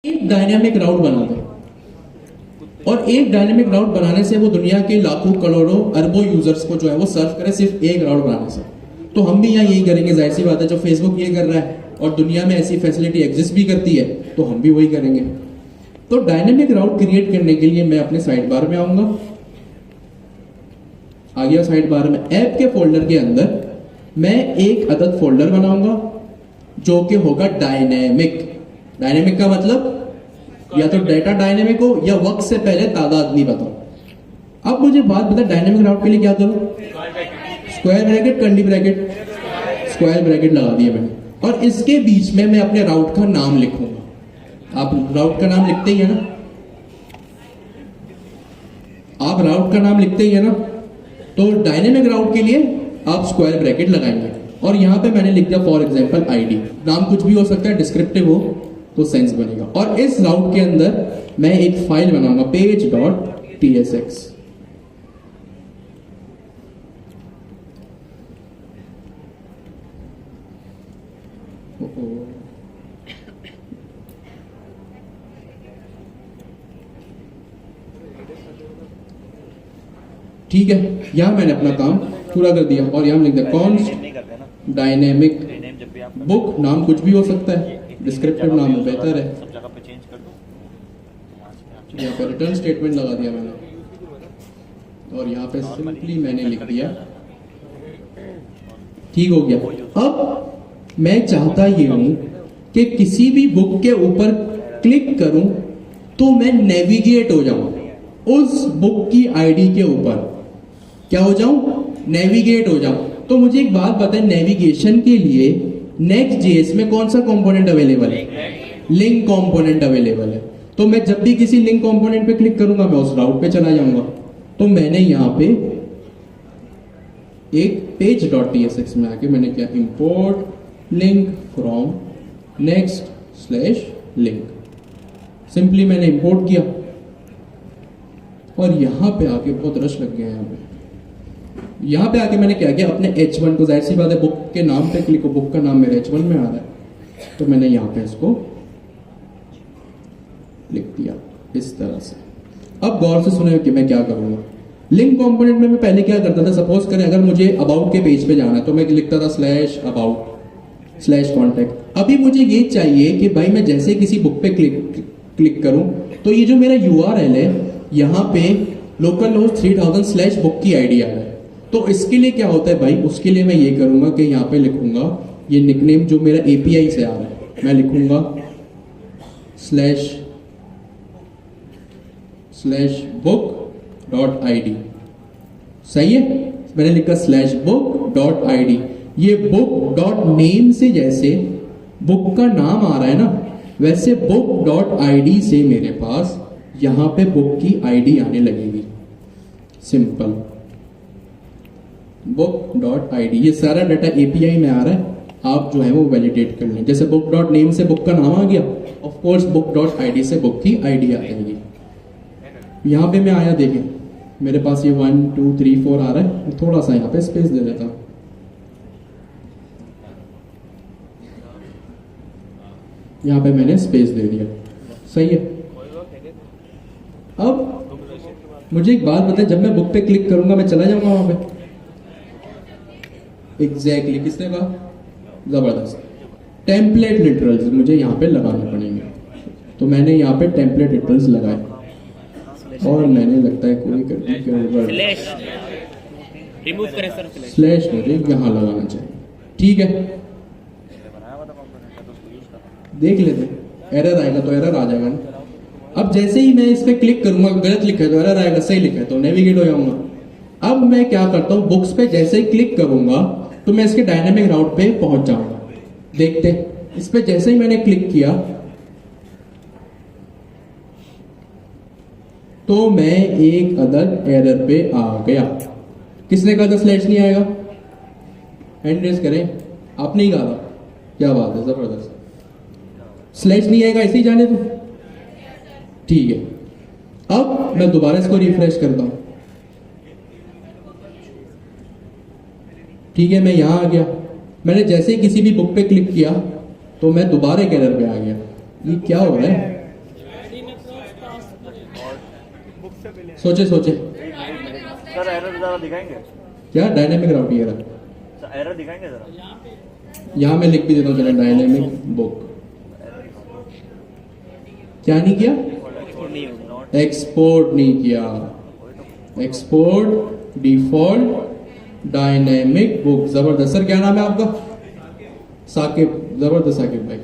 एक डायनामिक राउट बना दें और एक डायनामिक राउट बनाने से वो दुनिया के लाखों करोड़ों अरबों यूजर्स को जो है वो सर्व करे सिर्फ एक राउट बनाने से। तो हम भी यहाँ यही करेंगे, जाहिर सी बात है। जो फेसबुक ये कर रहा है और दुनिया में ऐसी फैसिलिटी एग्जिस्ट भी करती है तो हम भी वही करेंगे। तो डायनामिक राउट क्रिएट करने के लिए मैं अपने साइड बार में आऊंगा। आ गया साइड बार में। ऐप के फोल्डर के अंदर मैं एक अदद फोल्डर बनाऊंगा जो कि होगा डायनेमिक। डायनेमिक का मतलब या तो डेटा डायनेमिक हो या वक्त से पहले तादाद नहीं बताओ। अब मुझे बात बता, डायनेमिक राउट के लिए क्या करूं? Square bracket, curly bracket, square bracket लगा दिया मैंने और इसके बीच में मैं अपने राउट का नाम लिखूंगा। आप राउट का नाम लिखते ही है ना? आप राउट का नाम लिखते ही है ना? तो डायनेमिक राउट के लिए आप स्क्वायर ब्रैकेट लगाएंगे और यहां पे मैंने लिख दिया फॉर एग्जांपल आईडी। नाम कुछ भी हो सकता है, डिस्क्रिप्टिव हो तो सेंस बनेगा। और इस राउट के अंदर मैं एक फाइल बनाऊंगा page.tsx। ठीक है, यहां मैंने अपना काम पूरा कर दिया और यहां लिख दिया कॉन्स्ट डायनेमिक बुक। नाम कुछ भी हो सकता है, डिस्क्रिप्टिव नाम बेहतर है। यहाँ पे रिटर्न स्टेटमेंट लगा दिया मैंने और यहाँ पे सिंपली मैंने लिख दिया। ठीक हो गया। अब मैं चाहता ये हूं कि किसी भी बुक के ऊपर क्लिक करूं तो मैं नेविगेट हो जाऊं उस बुक की आईडी के ऊपर। क्या हो जाऊं? नेविगेट हो जाऊं। तो मुझे एक बात बताएं, नेविगेशन के लिए नेक्स्ट जेएस में कौन सा कंपोनेंट अवेलेबल है? लिंक कंपोनेंट अवेलेबल है। तो मैं जब भी किसी लिंक कंपोनेंट पे क्लिक करूंगा मैं उस राउट पे चला जाऊंगा। तो मैंने यहां पे एक page.tsx में आके मैंने क्या, import link from next slash link. Simply मैंने इंपोर्ट किया और यहां पे आके बहुत रश लग गया। यहां पे आके मैंने क्या किया, अपने H1 को, जाहिर सी बात है बुक के नाम पे क्लिक हो, बुक का नाम मेरे H1 में आ रहा है तो मैंने यहां पे इसको लिख दिया इस तरह से। अब गौर से सुने कि मैं क्या करूंगा। लिंक कंपोनेंट में मैं पहले क्या करता था, सपोज करें अगर मुझे अबाउट के पेज पे जाना है तो मैं लिखता था स्लैश अबाउट स्लैश कॉन्टैक्ट। अभी मुझे ये चाहिए कि भाई मैं जैसे किसी बुक पे क्लिक करूं तो ये जो मेरा URL है यहां पे लोकल होस्ट 3000 स्लैश बुक की आईडी आ रहा है। तो इसके लिए क्या होता है भाई, उसके लिए मैं ये करूंगा कि यहाँ पे लिखूंगा ये निकनेम जो मेरा API से आ रहा है, मैं लिखूंगा स्लैश बुक डॉट ID। सही है, मैंने लिखा स्लैश बुक डॉट ID। ये बुक डॉट नेम से जैसे बुक का नाम आ रहा है ना, वैसे बुक डॉट ID से मेरे पास यहां पे बुक की ID आने लगेगी। सिंपल बुक डॉट ID, ये सारा डाटा API में आ रहा है, आप जो है वो वैलिडेट कर लें। जैसे बुक डॉट नेम से बुक का नाम आ गया, of course book dot ID से बुक की ID आ जाएगी। यहां पे मैं आया, देखें मेरे पास ये 1 2 3 4 आ रहा है। थोड़ा सा यहाँ पे स्पेस दे देता हूं। यहाँ पे मैंने स्पेस दे दिया, सही है। अब मुझे एक बात बताए, जब मैं बुक पे क्लिक करूंगा मैं चला जाऊंगा वहां पे? एग्जैक्टली किसने कहा? जबरदस्त। टेम्पलेट लिटरल्स मुझे यहाँ पे लगाने पड़ेंगे। तो मैंने यहाँ पे टेम्पलेट लिटरल्स लगाए और मैंने लगता है कोई गलती के ऊपर स्लैश मुझे यहाँ लगाना चाहिए। ठीक है, देख लेते, एरर आएगा तो एरर आ जाएगा ना। अब जैसे ही मैं इस पे क्लिक करूंगा, गलत लिखा है तो एरर आएगा, सही लिखा है तो नेविगेट हो जाऊंगा। अब मैं क्या करता हूं, बुक्स पे जैसे ही क्लिक करूंगा तो मैं इसके डायनामिक राउट पे पहुंच जाऊंगा। देखते, इस पे जैसे ही मैंने क्लिक किया तो मैं एक अदद एरर पे आ गया। किसने कहा था स्लैश नहीं आएगा? हैंड रेज करें। आपने ही कहा था, क्या बात है, जबरदस्त। स्लैश नहीं आएगा, ऐसे ही जाने दो। ठीक है, अब मैं दोबारा इसको रिफ्रेश करता हूं। ठीक है, मैं यहां आ गया। मैंने जैसे ही किसी भी बुक पे क्लिक किया तो मैं दोबारा एक एरर पे आ गया। ये क्या हो रहा है? सोचे सोचे सर एरर ज़रा दिखाएंगे? क्या डायनेमिक राउट ये रहा, सर एरर दिखाएंगे ज़रा? यहाँ मैं लिख भी देता हूँ चलो डायनेमिक बुक। क्या नहीं किया? एक्सपोर्ट नहीं किया। Export default dynamic book. जबरदस्त। सर क्या नाम है आपका? साकिब। जबरदस्त साकिब भाई।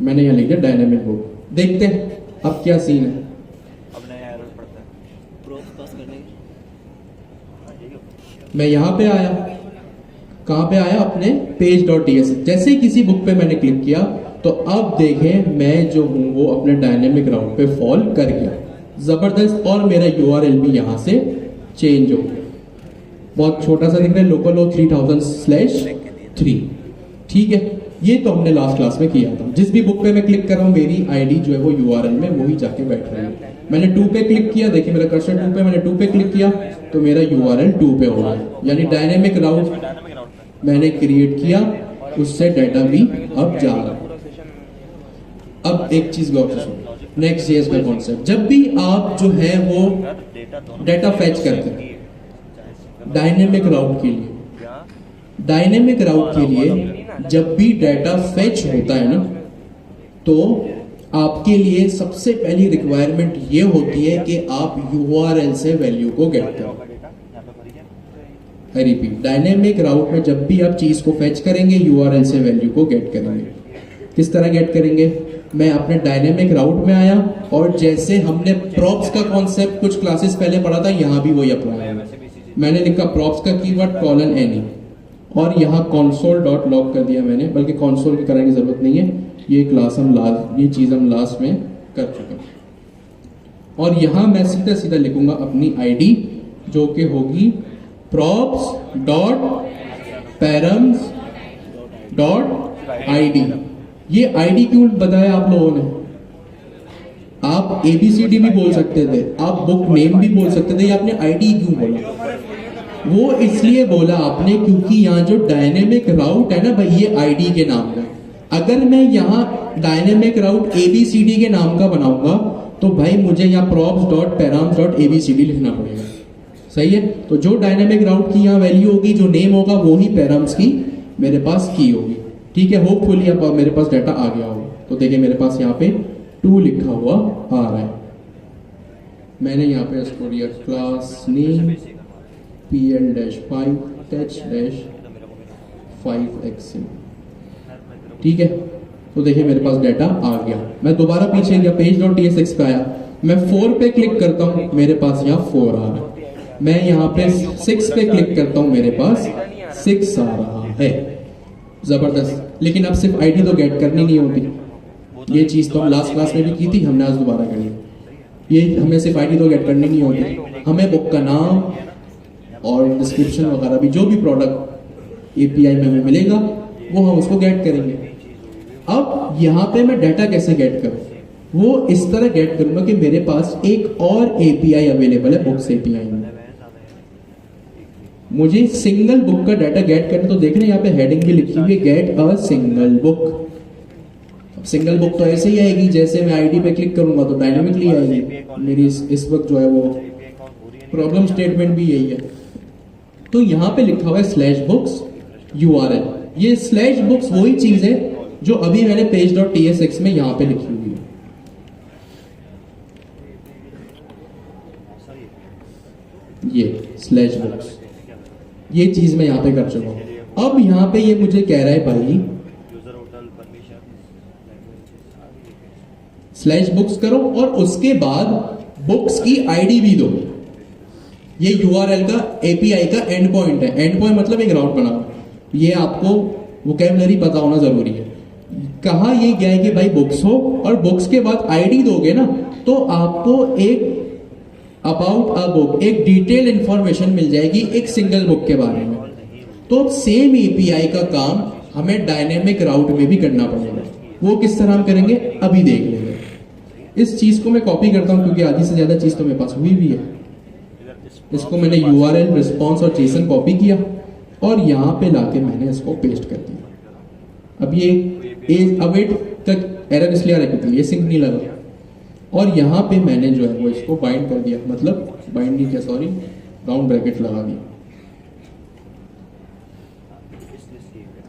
मैंने यहाँ लिख दिया डायनेमिक बुक। देखते हैं अब क्या सीन है। अब नया एरर पड़ता है प्रोफ पास करने की। मैं यहाँ पे आया, कहाँ पे आया? अपने page.ts। जैसे ही किसी बुक पे मैंने क्लिक किया तो अब देखें मैं जो हूं वो अपने डायनेमिक राउट पे फॉल कर गया। जबरदस्त। और मेरा यूआरएल भी यहां से चेंज हो गया। बहुत छोटा सा दिख रहा है, लोकल 3000/3। ठीक है, ये तो हमने लास्ट क्लास में किया था। जिस भी बुक पे मैं क्लिक कर रहा हूं मेरी आईडी जो है वो यूआरएल में वही जाके बैठ रही है। मैंने 2 पे क्लिक किया, देखिए मेरा कर्सर 2 पे, मैंने 2 पे क्लिक किया तो मेरा यूआरएल 2 पे हो गया। यानी डायनेमिक राउट मैंने क्रिएट किया, उससे डाटा भी अब जा रहा है। अब एक चीज गौर से सुनो, नेक्स्ट जेएस का कॉन्सेप्ट। जब भी आप जो है वो डाटा फैच करते हैं डायनेमिक राउट के लिए, डायनेमिक राउट के लिए जब भी डाटा फेच होता है ना तो आपके लिए सबसे पहली रिक्वायरमेंट ये होती है कि आप यूआरएल से वैल्यू को गेट करो। आई रिपीट, डायनेमिक राउट में जब भी आप चीज को फेच करेंगे यूआरएल से वैल्यू को गेट करेंगे। किस तरह गेट करेंगे? मैं अपने डायनेमिक राउट में आया और जैसे हमने प्रॉप्स का कॉन्सेप्ट कुछ क्लासेस पहले पढ़ा था, यहां भी वही अप्लाई है। मैंने लिखा प्रॉप्स का कीवर्ड :any और यहाँ console.log कर दिया मैंने, बल्कि console की करने की जरूरत नहीं है, ये क्लास हम ये चीज हम लास्ट में कर चुके हैं। और यहाँ मैं सीधा सीधा लिखूंगा अपनी आईडी जो कि होगी props.params.id। ये आईडी क्यों बताया आप लोगों ने? आप ABCD भी बोल सकते थे, आप बुक नेम भी बोल सकते थे, ये आपने आईडी क्यों बोला? वो इसलिए बोला आपने क्योंकि यहाँ जो डायनेमिक राउट है ना भाई, ये आईडी के नाम का। अगर मैं यहाँ डायनेमिक राउट ABCD के नाम का बनाऊंगा तो भाई मुझे यहाँ props.params.abcd लिखना पड़ेगा। सही है? तो जो डायनेमिक राउट की यहाँ वैल्यू होगी, जो नेम होगा, वो ही पैराम्स की मेरे पास की होगी। ठीक है, होपफुली अब मेरे पास डाटा आ गया होगा। तो देखिए मेरे पास यहाँ पे 2 लिखा हुआ आ रहा है। मैंने यहाँ पे इसको दिया क्लास नेम PL-5-5x। ठीक है, तो देखिए मेरे पास डाटा आ गया। मैं दोबारा पीछे गया, page.tsx पे आया, मैं 4 पे क्लिक करता हूँ, मेरे पास यहाँ 4 आ रहा है। मैं यहाँ पे 6 पे क्लिक करता हूँ, मेरे पास 6 आ रहा है। जबरदस्त। लेकिन अब सिर्फ आईडी तो गेट करनी नहीं होती, ये चीज तो हम लास्ट क्लास में भी की थी, हमने आज दोबारा करी। ये हमें सिर्फ आईडी तो गेट करनी नहीं होती, हमें बुक का नाम और डिस्क्रिप्शन वगैरह भी, जो भी प्रोडक्ट एपीआई में हमें मिलेगा वो हम उसको गेट करेंगे। अब यहाँ पे मैं डाटा कैसे गेट करूँ? वो इस तरह गेट करूंगा कि मेरे पास एक और एपीआई अवेलेबल है बुक्स एपीआई में। मुझे सिंगल बुक का डाटा गेट करना, तो देख रहे हैं यहाँ पे हेडिंग भी लिखी हुई है, get a single book. Single book तो ऐसे ही आएगी जैसे मैं आईडी पे क्लिक करूंगा तो डायनामिकली आएगी। मेरी इस वक्त जो है वो प्रॉब्लम स्टेटमेंट भी यही है। तो यहाँ पे लिखा हुआ है /books URL। ये /books वही चीज है जो अभी मैंने page.tsx में यहाँ पे लिखी हुई है। ये /books, ये चीज मैं यहाँ पे कर चुका हूँ। अब यहाँ पे ये मुझे कह रहा है भाई /books करो और उसके बाद बुक्स की आईडी भी दो। ये यूआरएल का एपीआई का एंड पॉइंट है। एंड पॉइंट मतलब एक राउट बना हुआ। ये आपको वोकैबुलरी पता होना जरूरी है। कहा ये गया है कि भाई बुक्स हो और बुक्स के बाद आईडी दोगे ना तो आपको एक अबाउट अ बुक, एक डिटेल इंफॉर्मेशन मिल जाएगी एक सिंगल बुक के बारे में। तो सेम एपीआई का काम हमें डायनेमिक राउट में भी करना पड़ेगा। वो किस तरह हम करेंगे अभी देख लेंगे। इस चीज को मैं कॉपी करता हूं क्योंकि आधी से ज्यादा चीज तो मेरे पास हुई भी है। इसको मैंने यूआरएल, रिस्पॉन्स और जेसन कॉपी किया और यहाँ पे लाके मैंने इसको पेस्ट कर दिया। अब ये अवेट तक एरर इसलिए आ रहा है क्योंकि ये सिंक नहीं लगा। और यहाँ पे मैंने जो है वो इसको बाइंड कर दिया, मतलब बाइंड नहीं किया, सॉरी, राउंड ब्रैकेट लगा दिया। इसलिए सेव है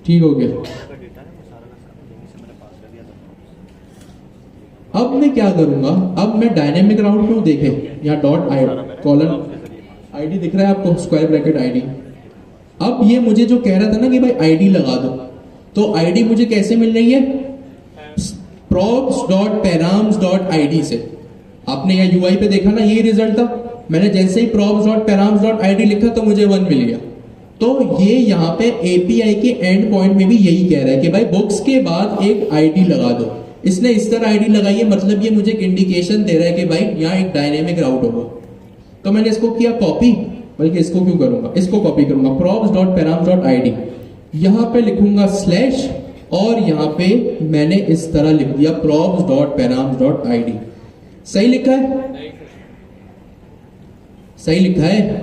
ठीक हो गया। का डेटा है, वो सारा का सारा यहीं से मैंने पास कर दिया था। अब मैं क्या करूंगा, अब मैं डायनेमिक राउंड क्यों देखें, यहाँ डॉट आई कॉलन आईडी दिख रहा है आपको, स्क्वायर ब्रैकेट आईडी। अब ये मुझे जो कह रहा था ना कि भाई आईडी लगा दो, तो आईडी मुझे कैसे मिल रही है, props.params.id से। आपने यहाँ यूआई पे देखा ना, यही रिजल्ट था। मैंने जैसे ही props.params.id लिखा तो मुझे 1 मिल गया। तो ये यहाँ पे एपीआई के एंड पॉइंट में भी यही कह रहा है कि भाई बुक्स के बाद एक आईडी लगा दो। इसने इस तरह आईडी लगाई है, मतलब ये मुझे एक इंडिकेशन दे रहा है कि भाई यहाँ एक डायनेमिक राउट होगा। तो मैंने इसको किया कॉपी, बल्कि इसको क्यों करूंगा, इसको कॉपी करूंगा, props.params.id, यहाँ पे लिखूंगा स्लैश, और यहाँ पे मैंने इस तरह लिख दिया props.params.id। सही लिखा है, सही लिखा है,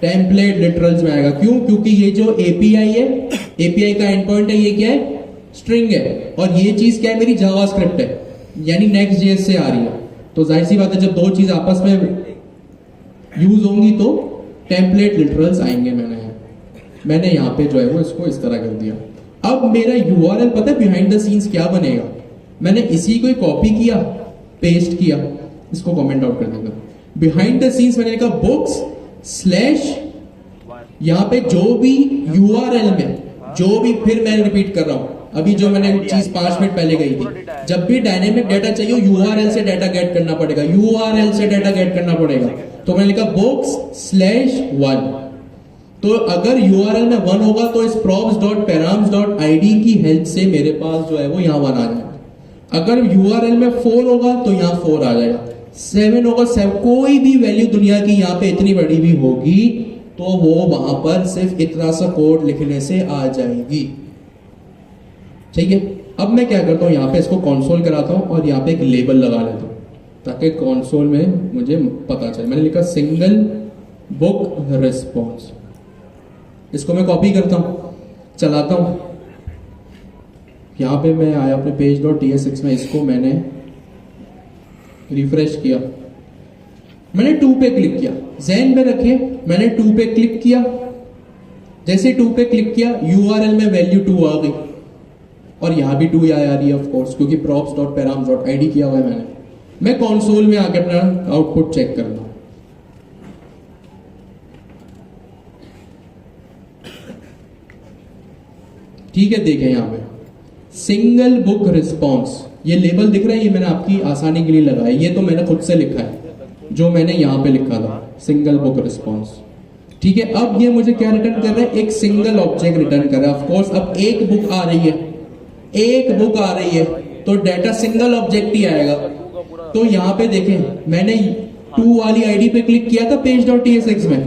टेम्पलेट लिटरल्स में आएगा। क्यों, क्योंकि ये जो एपीआई है, एपीआई का एंड पॉइंट है, ये क्या है, स्ट्रिंग है, और ये चीज क्या है, मेरी जावास्क्रिप्ट है, यानी नेक्स्ट जेएस से आ रही है। तो जाहिर सी बात है जब दो चीज आपस में यूज होंगी तो टेम्पलेट लिटरल्स आएंगे। मैंने यहाँ पे जो है वो इसको इस तरह कर दिया। अब मेरा यूआरएल पता है बिहाइंड द सीन्स क्या बनेगा, मैंने इसी को कॉपी किया, पेस्ट किया, इसको कमेंट आउट कर देता हूं। बिहाइंड द सीन्स मैंने लिखा बुक्स स्लैश, यहाँ पे जो भी यूआरएल में, जो भी, फिर मैं रिपीट कर रहा हूं, अभी जो मैंने चीज 5 मिनट पहले गई थी, जब भी डायनेमिक डेटा चाहिए यूआरएल से डेटा गेट करना पड़ेगा, यूआरएल से डेटा गेट करना पड़ेगा। तो मैंने लिखा बुक्स स्लैश 1। तो अगर यूआरएल में 1 होगा तो इस props.params.id की हेल्प से मेरे पास जो है वो यहाँ 1 आ जाएगा। अगर यूआरएल में 4 होगा तो यहाँ 4 आ जाएगा, 7 होगा, 7, कोई भी वैल्यू दुनिया की यहाँ पे इतनी बड़ी भी होगी तो वो वहां पर सिर्फ इतना सा कोड लिखने से आ जाएगी। ठीक है, अब मैं क्या करता हूँ, यहाँ पे इसको कंसोल कराता हूँ और यहाँ पे एक लेबल लगा लेता हूँ ताकि कंसोल में मुझे पता चले। मैंने लिखा सिंगल बुक रिस्पॉन्स, इसको मैं कॉपी करता हूं, चलाता हूं। यहां पे मैं आया अपने page.tsx में, इसको मैंने रिफ्रेश किया, मैंने 2 पे क्लिक किया, ज़हन में रखिए मैंने 2 पे क्लिक किया, जैसे 2 पे क्लिक किया यूआरएल में वैल्यू 2 आ गई, और यहां भी 2 आ रही है ऑफ कोर्स, क्योंकि props.params.id किया हुआ है मैंने। मैं कंसोल में आके अपना आउटपुट चेक करता हूं। ठीक है, देखें यहाँ पे सिंगल बुक रिस्पॉन्स, ये लेबल दिख रहा है, ये मैंने आपकी आसानी के लिए लगाया, ये तो मैंने खुद से लिखा है, जो मैंने यहाँ पे लिखा था सिंगल बुक रिस्पॉन्स। ठीक है, अब ये मुझे क्या रिटर्न कर रहा है, एक सिंगल ऑब्जेक्ट रिटर्न कर रहा है। ऑफ कोर्स अब एक बुक आ रही है, एक बुक आ रही है तो डाटा सिंगल ऑब्जेक्ट ही आएगा। तो यहाँ पे देखें मैंने 2 वाली आईडी पे क्लिक किया था page.tsx में,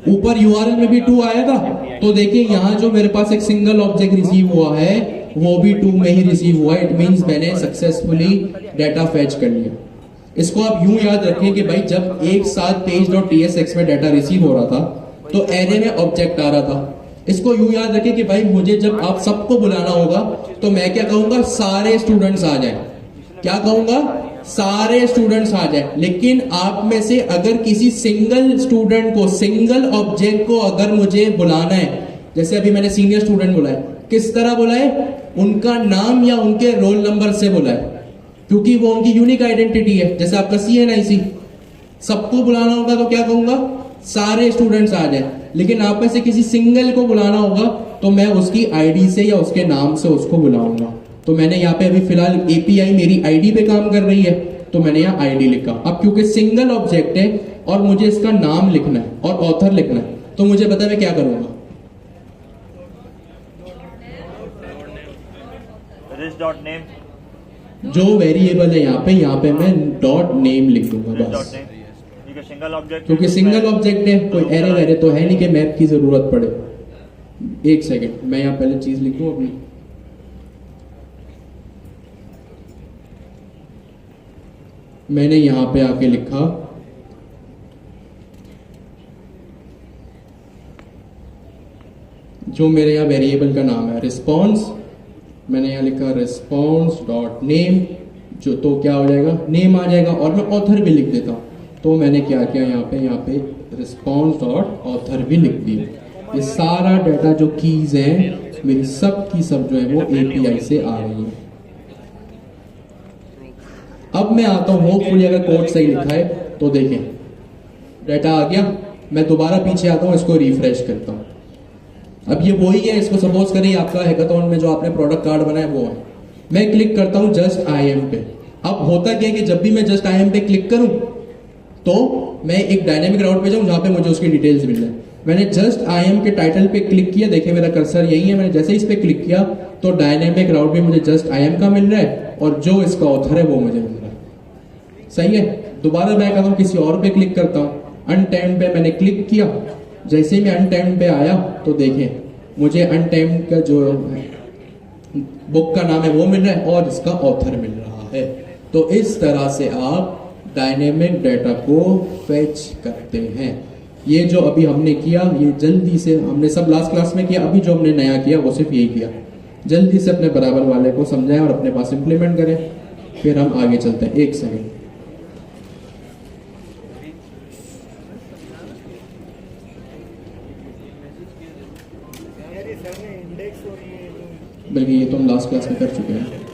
ऊपर यूआरएल में भी 2 आया था। तो देखिए यहाँ जो मेरे पास एक सिंगल ऑब्जेक्ट रिसीव हुआ है वो भी 2 में ही रिसीव हुआ है। इट मींस मैंने सक्सेसफुली डाटा फैच कर लिया। इसको आप यूं याद रखें कि भाई जब एक साथ page.tsx में डाटा रिसीव हो रहा था तो एरे में ऑब्जेक्ट आ रहा था। इसको यूं याद रखें कि भाई मुझे जब आप सबको बुलाना होगा तो मैं क्या कहूंगा, सारे स्टूडेंट्स आ जाएं। क्या कहूंगा, सारे स्टूडेंट्स आ जाए। लेकिन आप में से अगर किसी सिंगल स्टूडेंट को, सिंगल ऑब्जेक्ट को अगर मुझे बुलाना है, जैसे अभी मैंने सीनियर स्टूडेंट बुलाए, किस तरह बुलाए, उनका नाम या उनके रोल नंबर से बुलाए, क्योंकि वो उनकी यूनिक आइडेंटिटी है। जैसे आपका CNIC, सबको बुलाना होगा तो क्या कहूंगा, सारे स्टूडेंट्स आ जाए। लेकिन आप में से किसी सिंगल को बुलाना होगा तो मैं उसकी आईडी से या उसके नाम से उसको बुलाऊंगा। तो मैंने यहाँ पे अभी फिलहाल एपीआई मेरी आईडी पे काम कर रही है तो मैंने यहाँ आईडी लिखा। अब क्योंकि सिंगल ऑब्जेक्ट है और मुझे इसका नाम लिखना है और ऑथर लिखना है, तो मुझे पता है मैं क्या करूंगा, जो वेरिएबल है यहाँ पे मैं डॉट नेम लिख दूंगा बस, सिंगल ऑब्जेक्ट, क्योंकि सिंगल ऑब्जेक्ट है, कोई एरे वेरे तो है नहीं कि मैप की जरूरत पड़े। एक सेकेंड, मैं यहाँ पहले चीज लिख दूं अपनी। मैंने यहां पे आके लिखा जो मेरे यहाँ वेरिएबल का नाम है रिस्पॉन्स मैंने यहाँ लिखा रिस्पॉन्स डॉट नेम, जो तो क्या हो जाएगा, नेम आ जाएगा, और मैं ऑथर भी लिख देता हूँ। तो मैंने क्या किया, यहाँ पे रिस्पॉन्स डॉट ऑथर भी लिख दिया। ये सारा डाटा जो कीज हैं मेरी सब की सब जो है वो एपीआई से आ रही है। अब मैं आता हूँ, होपफुली अगर कोड सही लिखा है तो देखें डाटा आ गया। मैं दोबारा पीछे आता हूँ, इसको रिफ्रेश करता हूँ। अब ये वही है, इसको सपोज करें आपका हैकाथॉन में जो आपने प्रोडक्ट कार्ड बनाया वो है। मैं क्लिक करता हूँ जस्ट आई एम पे। अब होता क्या है कि जब भी मैं जस्ट आई एम पे क्लिक करूं तो मैं एक डायनेमिक राउट पे जाऊं जहां पे मुझे उसकी डिटेल्स मिल जाए। मैंने जस्ट आई एम के टाइटल पे क्लिक किया, देखिए मेरा कर्सर यही है, मैंने जैसे इस पे क्लिक किया तो डायनेमिक राउट भी मुझे जस्ट आई एम का मिल रहा है और जो इसका ऑथर है वो मुझे मिल रहा है। सही है। दोबारा मैं कहता हूँ किसी और पे क्लिक करता हूँ, अनटाइम्ड पे मैंने क्लिक किया, जैसे ही मैं अनटाइम्ड पे आया तो देखें मुझे अनटाइम्ड का जो बुक का नाम है वो मिल रहा है और इसका ऑथर मिल रहा है। तो इस तरह से आप डायनेमिक डाटा को फेच करते हैं। ये जो अभी हमने किया ये जल्दी से हमने सब लास्ट क्लास में किया, अभी जो हमने नया किया वो सिर्फ यही किया। जल्दी से अपने बराबर वाले को समझाएं और अपने पास इंप्लीमेंट करें, फिर हम आगे चलते हैं। एक सेकेंड, बल्कि ये तो हम लास्ट क्लास में कर चुके हैं।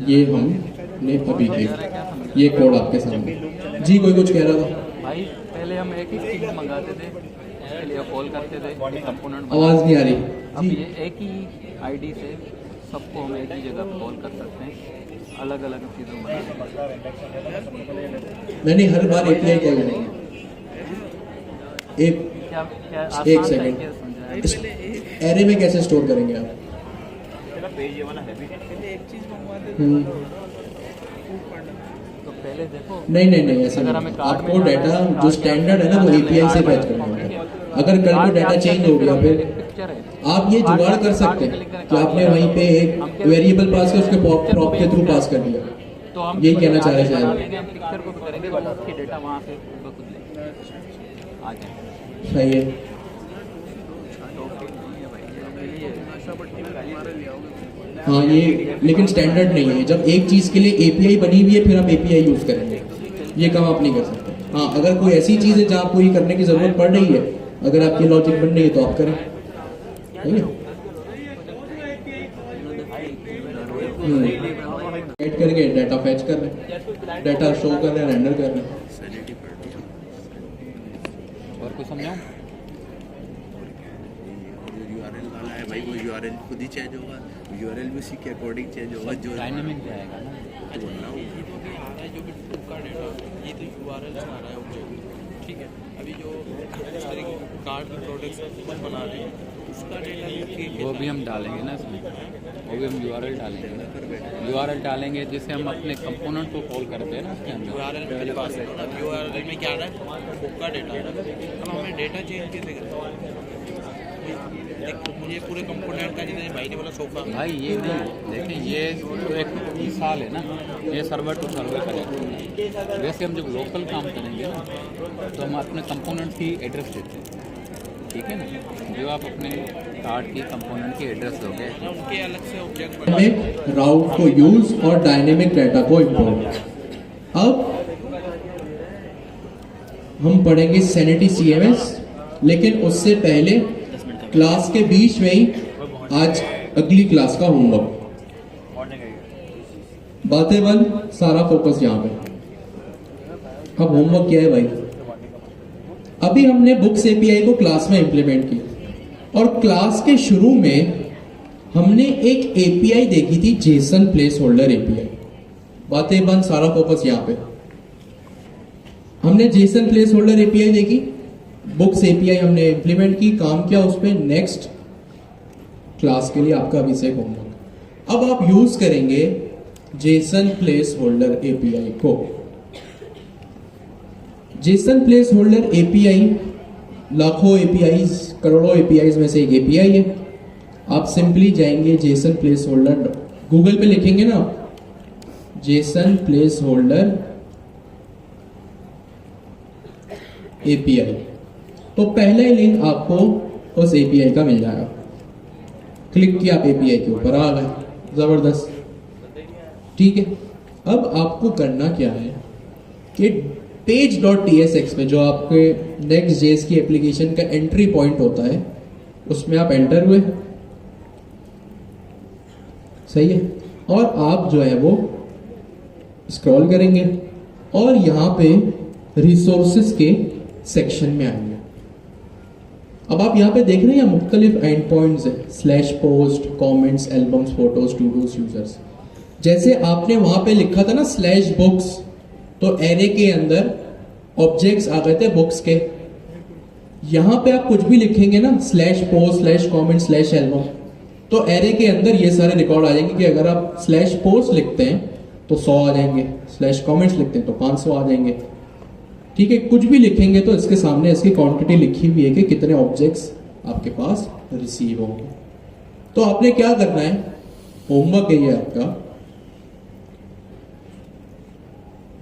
ये हमने अभी किया, ये कोड आपके सामने। जी कोई कुछ कह रहा था भाई? पहले हम एक ही चीज मंगाते थे, उसके लिए कॉल करते थे, कंपोनेंट। आवाज नहीं आ रही। अब ये एक ही आईडी से सबको हम एक ही जगह पे कॉल कर सकते हैं, अलग अलग चीज़ों में। मैंने हर बार एपीआई कॉल करेंगे। एक एक सेकंड, एरे में कैसे स्टोर करेंगे आप? तो पहले देखो, नहीं ऐसा नहीं। आपको डाटा जो स्टैंडर्ड है ना वो एपीआई से फैच करना होगा। अगर कल को डाटा चेंज हो गया फिर आप ये जुगाड़ कर सकते हैं कि आपने वहीं पे एक वेरिएबल पास कर उसके प्रॉप के थ्रू पास कर दिया। तो हम यही कहना चाह रहे शायद। हम पिक्चर को भी करेंगे बट उसकी डेटा वहाँ से खुद लेंगे आ जाए। सही है। हाँ ये लेकिन स्टैंडर्ड नहीं है। जब एक चीज के लिए एपीआई बनी हुई है फिर आप एपीआई यूज करेंगे, ये काम आप नहीं कर सकते। हाँ अगर कोई ऐसी चीज है जहाँ आपको ये करने की जरूरत पड़ रही है, अगर आपकी लॉजिक बन रही है तो आप करें। ठीक है, वेट करके डाटा फैच कर रहे हैं, डाटा शो कर रहे हैं, रेंडर कर रहे हैं। और कुछ समझाऊं? यूआरएल वाला है भाई, वो यूआरएल खुद ही चेंज होगा, यूआरएल भी उसी के अकॉर्डिंग चेंज होगा। जो डायनामिक रहेगा ना, तो बोल रहा हूँ जो भी का डेटा ये तो यूआरएल से आ रहा है ऑब्जेक्ट, ठीक है। अभी जो सारे कार्ड के प्रोडक्ट्स बना रहे हैं उसका डेटा वो भी हम डालेंगे ना इसमें, वो भी हम यूआरएल डालेंगे ना, यूआरएल डालेंगे जिससे हम अपने कंपोनेंट को कॉल करते हैं ना उसके अंदर। यूआरएल मेरे पास है, अब यूआरएल में क्या आ रहा है, बुक का डेटा। अब हमें डेटा चेंज कैसे करते हैं? मुझे पूरे कंपोनेंट का, जितने भाई ने बोला सोफा भाई ये नहीं, देखिए ये तो एक मिसाल है ना, ये सर्वर टू सर्वर कनेक्ट। वैसे हम जब लोकल काम करेंगे ना तो हम अपने कंपोनेंट की एड्रेस देते हैं, ठीक है ना। जो आप अपने कार्ड की कंपोनेंट की एड्रेस दोगे उनके अलग से ऑब्जेक्ट डायनेमिक राउट को यूज और डायनेमिक डाटा को इंपोर्ट। अब हम पढ़ेंगे सैनिटी सीएमएस, लेकिन उससे पहले क्लास के बीच में ही आज अगली क्लास का होमवर्क। बातें बंद, सारा फोकस यहाँ पे। अब होमवर्क क्या है भाई? अभी हमने बुक्स एपीआई को क्लास में इंप्लीमेंट की और क्लास के शुरू में हमने एक एपीआई देखी थी, जेसन प्लेस होल्डर एपीआई। बातें बंद, सारा फोकस यहाँ पे। हमने जेसन प्लेस होल्डर एपीआई देखी, बुक्स एपीआई हमने इंप्लीमेंट की, काम किया उस पर। नेक्स्ट क्लास के लिए आपका अभिषेक होमवर्क। अब आप यूज करेंगे जेसन प्लेस होल्डर एपीआई को। जेसन प्लेस होल्डर एपीआई लाखों एपीआई, करोड़ों एपीआई में से एक एपीआई है। आप सिंपली जाएंगे जेसन प्लेस होल्डर, गूगल पे लिखेंगे ना जेसन प्लेस होल्डर एपीआई, तो पहला ही लिंक आपको उस एपीआई का मिल जाएगा। क्लिक किया आप एपीआई के ऊपर आ गए, जबरदस्त। ठीक है, अब आपको करना क्या है कि page.tsx में जो आपके Next.js की एप्लीकेशन का एंट्री पॉइंट होता है उसमें आप एंटर हुए, सही है, और आप जो है वो स्क्रॉल करेंगे और यहाँ पे रिसोर्सेज के सेक्शन में आएंगे। अब आप यहाँ पे देख रहे हैं यहाँ मुख्तलिफ एंड पॉइंट्स है, slash post, comments, albums, photos, todos, users. जैसे आपने वहां पे लिखा था ना स्लैश बुक्स, तो एरे के अंदर ऑब्जेक्ट्स आ गए थे बुक्स के। यहां पे आप कुछ भी लिखेंगे ना, slash post, slash comment, slash album, तो एरे के अंदर ये सारे रिकॉर्ड आ जाएंगे कि अगर आप स्लैश पोस्ट लिखते हैं तो 100 आ जाएंगे, स्लैश कमेंट्स लिखते हैं तो 500 आ जाएंगे। ठीक है, कुछ भी लिखेंगे तो इसके सामने इसकी क्वांटिटी लिखी हुई है कि कितने ऑब्जेक्ट्स आपके पास रिसीव होंगे। तो आपने क्या करना है, होमवर्क है ये आपका,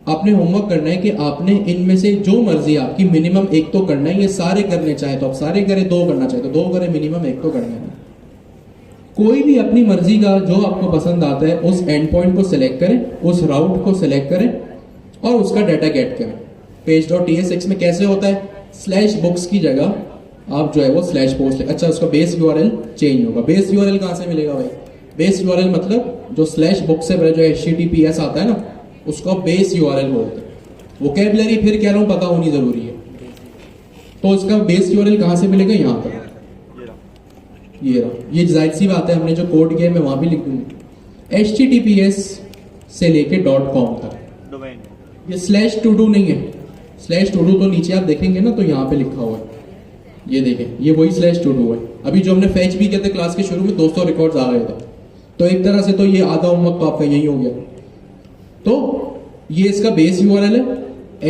आपने होमवर्क करना है कि आपने इनमें से जो मर्जी आपकी मिनिमम एक तो करना है। ये सारे करने चाहे तो आप सारे करें, 2 करना चाहे तो 2 करें, मिनिमम एक तो करना है। कोई भी अपनी मर्जी का जो आपको पसंद आता है उस एंड पॉइंट को सिलेक्ट करें, उस राउट को सिलेक्ट करें और उसका डाटा गेट करें। page.tsx में कैसे होता है, स्लैश बुक्स की जगह आप जो है वो स्लैश पोस्ट, अच्छा उसका बेस यूआरएल चेंज होगा। बेस यूआरएल कहां से मिलेगा भाई, बेस यूआरएल मतलब जो स्लैश बुक से जो HTTPS आता है ना, उसको बेस यूआरएल बोलते हैं। वोकैबुलरी फिर कह रहा हूं पता होनी जरूरी है। तो उसका बेस यूआरएल कहां से मिलेगा, यहां पर, ये रहा। ये जाहिर सी बात है, हमने जो कोड किया है मैं वहां भी लिख दूंगा, HTTPS से लेके .com तक। ये स्लैश टू डू नहीं है, स्लैश टू डू तो नीचे आप देखेंगे ना तो यहाँ पे लिखा हुआ है, ये देखें, ये वही स्लैश टू डू है। अभी जो हमने फैच भी किया था क्लास के शुरू में 200 रिकॉर्ड्स आ गए थे, तो एक तरह से तो ये आधा होमवर्क तो आपका यही हो गया। तो ये इसका बेस यूआरएल है,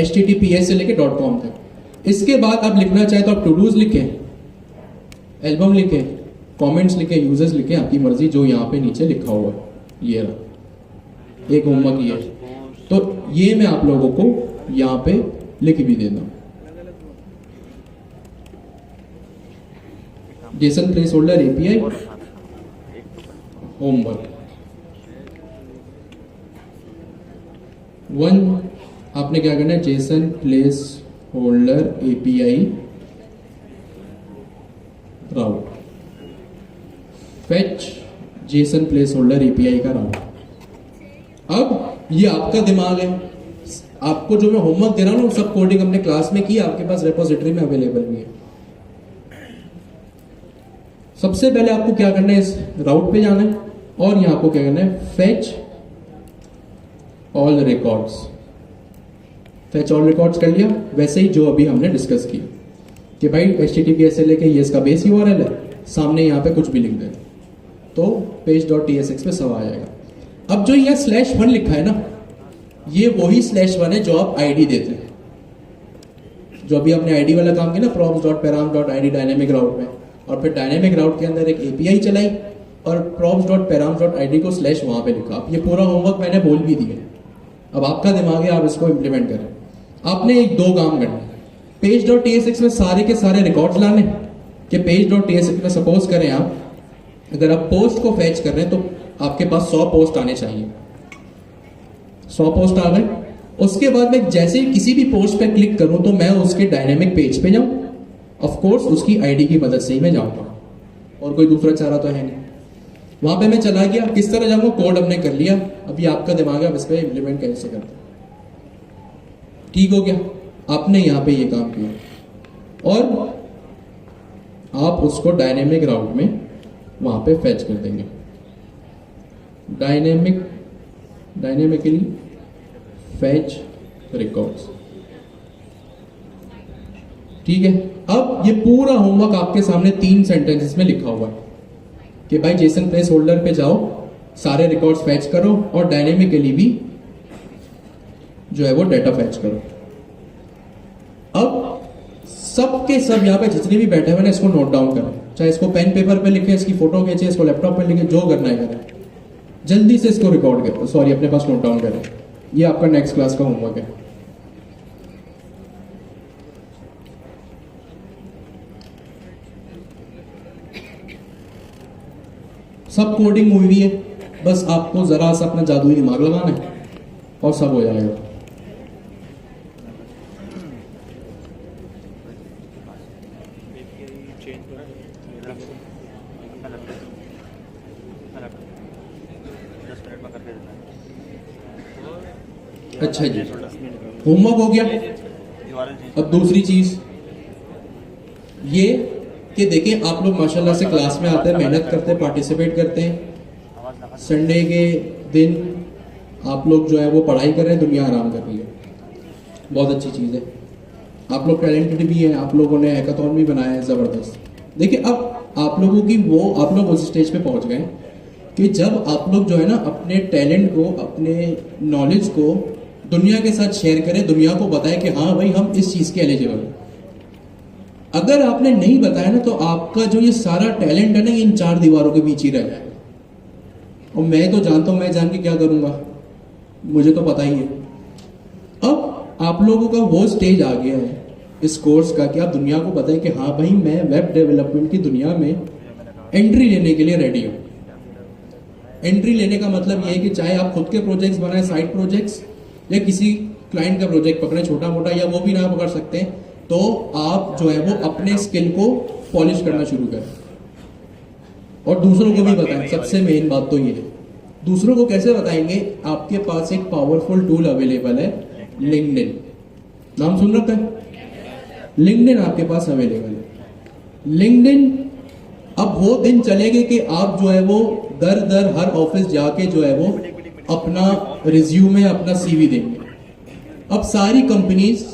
HTTPS से लेके .com तक। इसके बाद आप लिखना चाहे तो आप टू डूज लिखें, एल्बम लिखें, कमेंट्स लिखें, यूजर्स लिखें, आपकी मर्जी, जो यहाँ पे नीचे लिखा हुआ है। ये रहा एक होमवर्क ये है। तो ये मैं आप लोगों को यहाँ पे लिख भी देता हूं। JSON placeholder API homework 1, आपने क्या करना है, JSON placeholder API route, fetch JSON placeholder API का राउट। अब ये आपका दिमाग है, आपको जो मैं होमवर्क दे रहा हूं ना सब कोडिंग हमने क्लास में की, आपके पास रेपोजिटरी में अवेलेबल भी है। सबसे पहले आपको क्या करना है, इस राउट पे जाना है और यहां आपको क्या करना है, fetch all records. Fetch all records कर लिया, वैसे ही जो अभी हमने डिस्कस किया कि भाई HTTPS से लेके ये इसका बेस यूआरएल है, सामने यहाँ पे कुछ भी लिख देना तो page.tsx पे सब आ जाएगा। अब जो यहाँ /1 लिखा है ना, ये वही /1 है जो आप आईडी देते हैं, जो अभी हमने आईडी वाला काम किया ना, props.param.id डायनेमिक राउट में, और फिर डायनेमिक राउट के अंदर एक एपीआई चलाई और props.param.id को स्लैश वहां पे लिखा। ये पूरा होमवर्क मैंने बोल भी दिया, अब आपका दिमाग है, आप इसको इंप्लीमेंट करें। आपने 2 काम करना है, page.tsx में सारे के सारे रिकॉर्ड्स लाने कि page.tsx में सपोज करें आप अगर आप पोस्ट को फैच कर रहे हैं तो आपके पास 100 पोस्ट आने चाहिए, 100 पोस्ट आ गए। उसके बाद में जैसे ही किसी भी पोस्ट पे क्लिक करूं तो मैं उसके डायनेमिक पेज पे जाऊं, ऑफ कोर्स उसकी आईडी की मदद से ही मैं जाऊंगा, और कोई दूसरा चारा तो है नहीं। वहां पे मैं चला गया, किस तरह जाऊंगा, कोड हमने कर लिया, अभी आपका दिमाग है अब इस पर इम्प्लीमेंट कैसे करते हैं। ठीक हो गया, आपने यहां पे ये काम किया और आप उसको डायनेमिक राउट में वहां पे फैच कर देंगे, डायनेमिकली फैच रिकॉर्ड्स। ठीक है, अब ये पूरा होमवर्क आपके सामने 3 सेंटेंसेस में लिखा हुआ है कि भाई जेसन प्लेस होल्डर पे जाओ, सारे रिकॉर्ड्स फैच करो और डायनेमिकली भी जो है वो डाटा फैच करो। अब सब के सब यहाँ पे जितने भी बैठे हुए ना इसको नोट डाउन करें, चाहे इसको पेन पेपर पे लिखें, इसकी फोटो खींचे, इसको लैपटॉप पे लिखें, जो करना है करें, जल्दी से इसको रिकॉर्ड करें, सॉरी अपने पास नोट डाउन करें। ये आपका नेक्स्ट क्लास का होमवर्क है। सब कोडिंग मूवी है, बस आपको जरा सा अपना जादुई दिमाग लगाना है और सब हो जाएगा। अच्छा जी, होमवर्क हो गया। अब दूसरी चीज ये कि देखिए आप लोग माशाल्लाह से क्लास में आते हैं, मेहनत करते हैं, पार्टिसिपेट करते हैं। संडे के दिन आप लोग जो है वो पढ़ाई कर रहे हैं, दुनिया आराम कर रही है, बहुत अच्छी चीज़ है। आप लोग टैलेंटेड भी हैं, आप लोगों ने हैकाथॉन भी बनाया है ज़बरदस्त। देखिए अब आप लोगों की आप लोग उस स्टेज पे पहुंच गए कि जब आप लोग जो है ना अपने टैलेंट को, अपने नॉलेज को दुनिया के साथ शेयर करें, दुनिया को बताएं कि हाँ भाई हम इस चीज़ के एलिजिबल हैं। अगर आपने नहीं बताया ना तो आपका जो ये सारा टैलेंट है ना इन चार दीवारों के बीच ही रह जाएगा। और मैं तो जानता हूं, मैं जान के क्या करूंगा, मुझे तो पता ही है। अब आप लोगों का वो स्टेज आ गया है इस कोर्स का कि आप दुनिया को बताएं कि हाँ भाई मैं वेब डेवलपमेंट की दुनिया में एंट्री लेने के लिए रेडी हूं। एंट्री लेने का मतलब ये है कि चाहे आप खुद के प्रोजेक्ट्स बनाए, साइड प्रोजेक्ट्स, या किसी क्लाइंट का प्रोजेक्ट पकड़े छोटा मोटा, या वो भी ना पकड़ सकते हैं तो आप जो है वो अपने स्किल को पॉलिश करना शुरू करें और दूसरों को भी बताएं। सबसे मेन बात तो ये है, दूसरों को कैसे बताएंगे? आपके पास एक पावरफुल टूल अवेलेबल है, लिंक्डइन। नाम सुन रखा है? लिंक्डइन आपके पास अवेलेबल है। लिंक्डइन अब वो दिन चलेंगे कि आप जो है वो दर दर हर ऑफिस जाके जो है वो अपना रिज्यूमे, अपना सीवी देंगे। अब सारी कंपनीज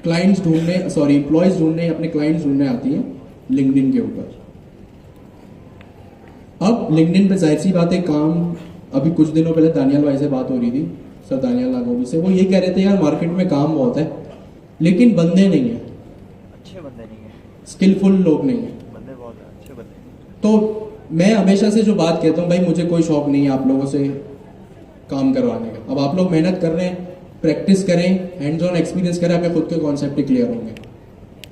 क्लाइंट्स ढूंढने, एम्प्लॉयज ढूंढने, अपने क्लाइंट्स ढूंढने आती हैं लिंक्डइन के ऊपर। अब लिंक्डइन पे जाहिर सी बात है काम, अभी कुछ दिनों पहले दानियाल भाई से बात हो रही थी, सर दानियाल नागोबी से, वो ये कह रहे थे यार मार्केट में काम बहुत है लेकिन बंदे नहीं है, अच्छे बंदे नहीं है, स्किलफुल लोग नहीं है, बंदे बहुत है, अच्छे बंदे। तो मैं हमेशा से जो बात कहता हूँ भाई, मुझे कोई शौक नहीं है आप लोगों से काम करवाने का। अब आप लोग मेहनत कर रहे हैं, प्रैक्टिस करें, हैंड्स ऑन एक्सपीरियंस करें, आपके खुद के कॉन्सेप्ट क्लियर होंगे।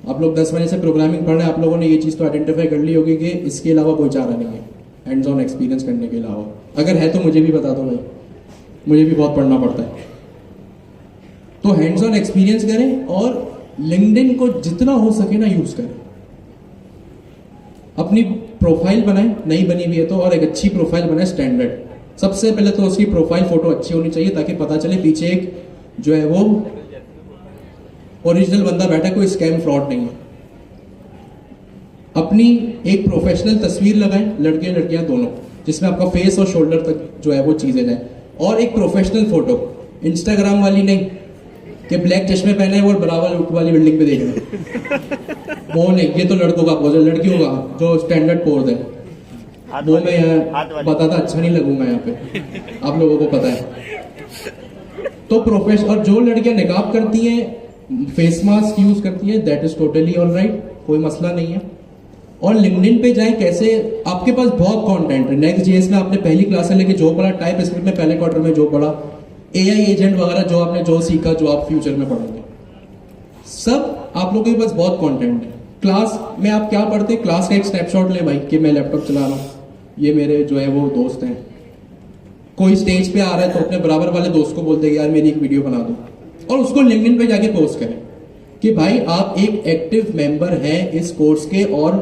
आप लोग 10 बजे से प्रोग्रामिंग पढ़ रहे हैं, आप लोगों ने ये चीज़ तो आइडेंटिफाई कर ली होगी कि इसके अलावा कोई चारा नहीं है हैंड्स ऑन एक्सपीरियंस करने के अलावा। अगर है तो मुझे भी बता दो भाई, मुझे भी बहुत पढ़ना पड़ता है। तो हैंड्स ऑन एक्सपीरियंस करें और लिंक्डइन को जितना हो सके ना यूज करें। अपनी प्रोफाइल बनाएं, नहीं बनी हुई है तो, और एक अच्छी प्रोफाइल बनाए स्टैंडर्ड। सबसे पहले तो उसकी प्रोफाइल फोटो अच्छी होनी चाहिए ताकि पता चले पीछे एक जो है वो ओरिजिनल बंदा बैठा, कोई स्कैम फ्रॉड नहीं है। अपनी एक प्रोफेशनल तस्वीर लगाएं, लड़के लड़कियां दोनों, जिसमें आपका फेस और शोल्डर तक जो है वो चीजें जाए, और एक प्रोफेशनल फोटो, इंस्टाग्राम वाली नहीं कि ब्लैक चश्मे पहने और बराबर वाली बिल्डिंग पे देख रहे हैं, वो नहीं। ये तो लड़कों का पोज है, लड़कियों का जो स्टैंडर्ड पोज है वो मैं यहाँ बताता अच्छा नहीं लगूंगा यहाँ पे, आप लोगों को पता है। तो प्रोफेशनल, और जो लड़कियां निकाब करती हैं, फेस मास्क यूज करती हैं, that is totally all right, कोई मसला नहीं है। और लिंक्डइन पे जाए कैसे, आपके पास बहुत कंटेंट है। नेक्स्ट जेएस में आपने पहली क्लास से लेके जो पढ़ा, टाइप स्क्रिप्ट में पहले क्वार्टर में जो पढ़ा, एआई एजेंट वगैरह जो आपने जो सीखा, जो आप फ्यूचर में पढ़ोगे, सब आप लोगों के पास बहुत कंटेंट है। क्लास में आप क्या पढ़ते हैं? क्लास का एक स्नैपशॉट ले भाई कि मैं लैपटॉप चला रहा हूँ, ये मेरे जो है वो दोस्त हैं। कोई स्टेज पे आ रहा है तो अपने बराबर वाले दोस्त को बोलते यार मेरी एक वीडियो बना दो, और उसको लिंक्डइन पे जाके पोस्ट करें कि भाई आप एक एक्टिव मेंबर हैं इस कोर्स के और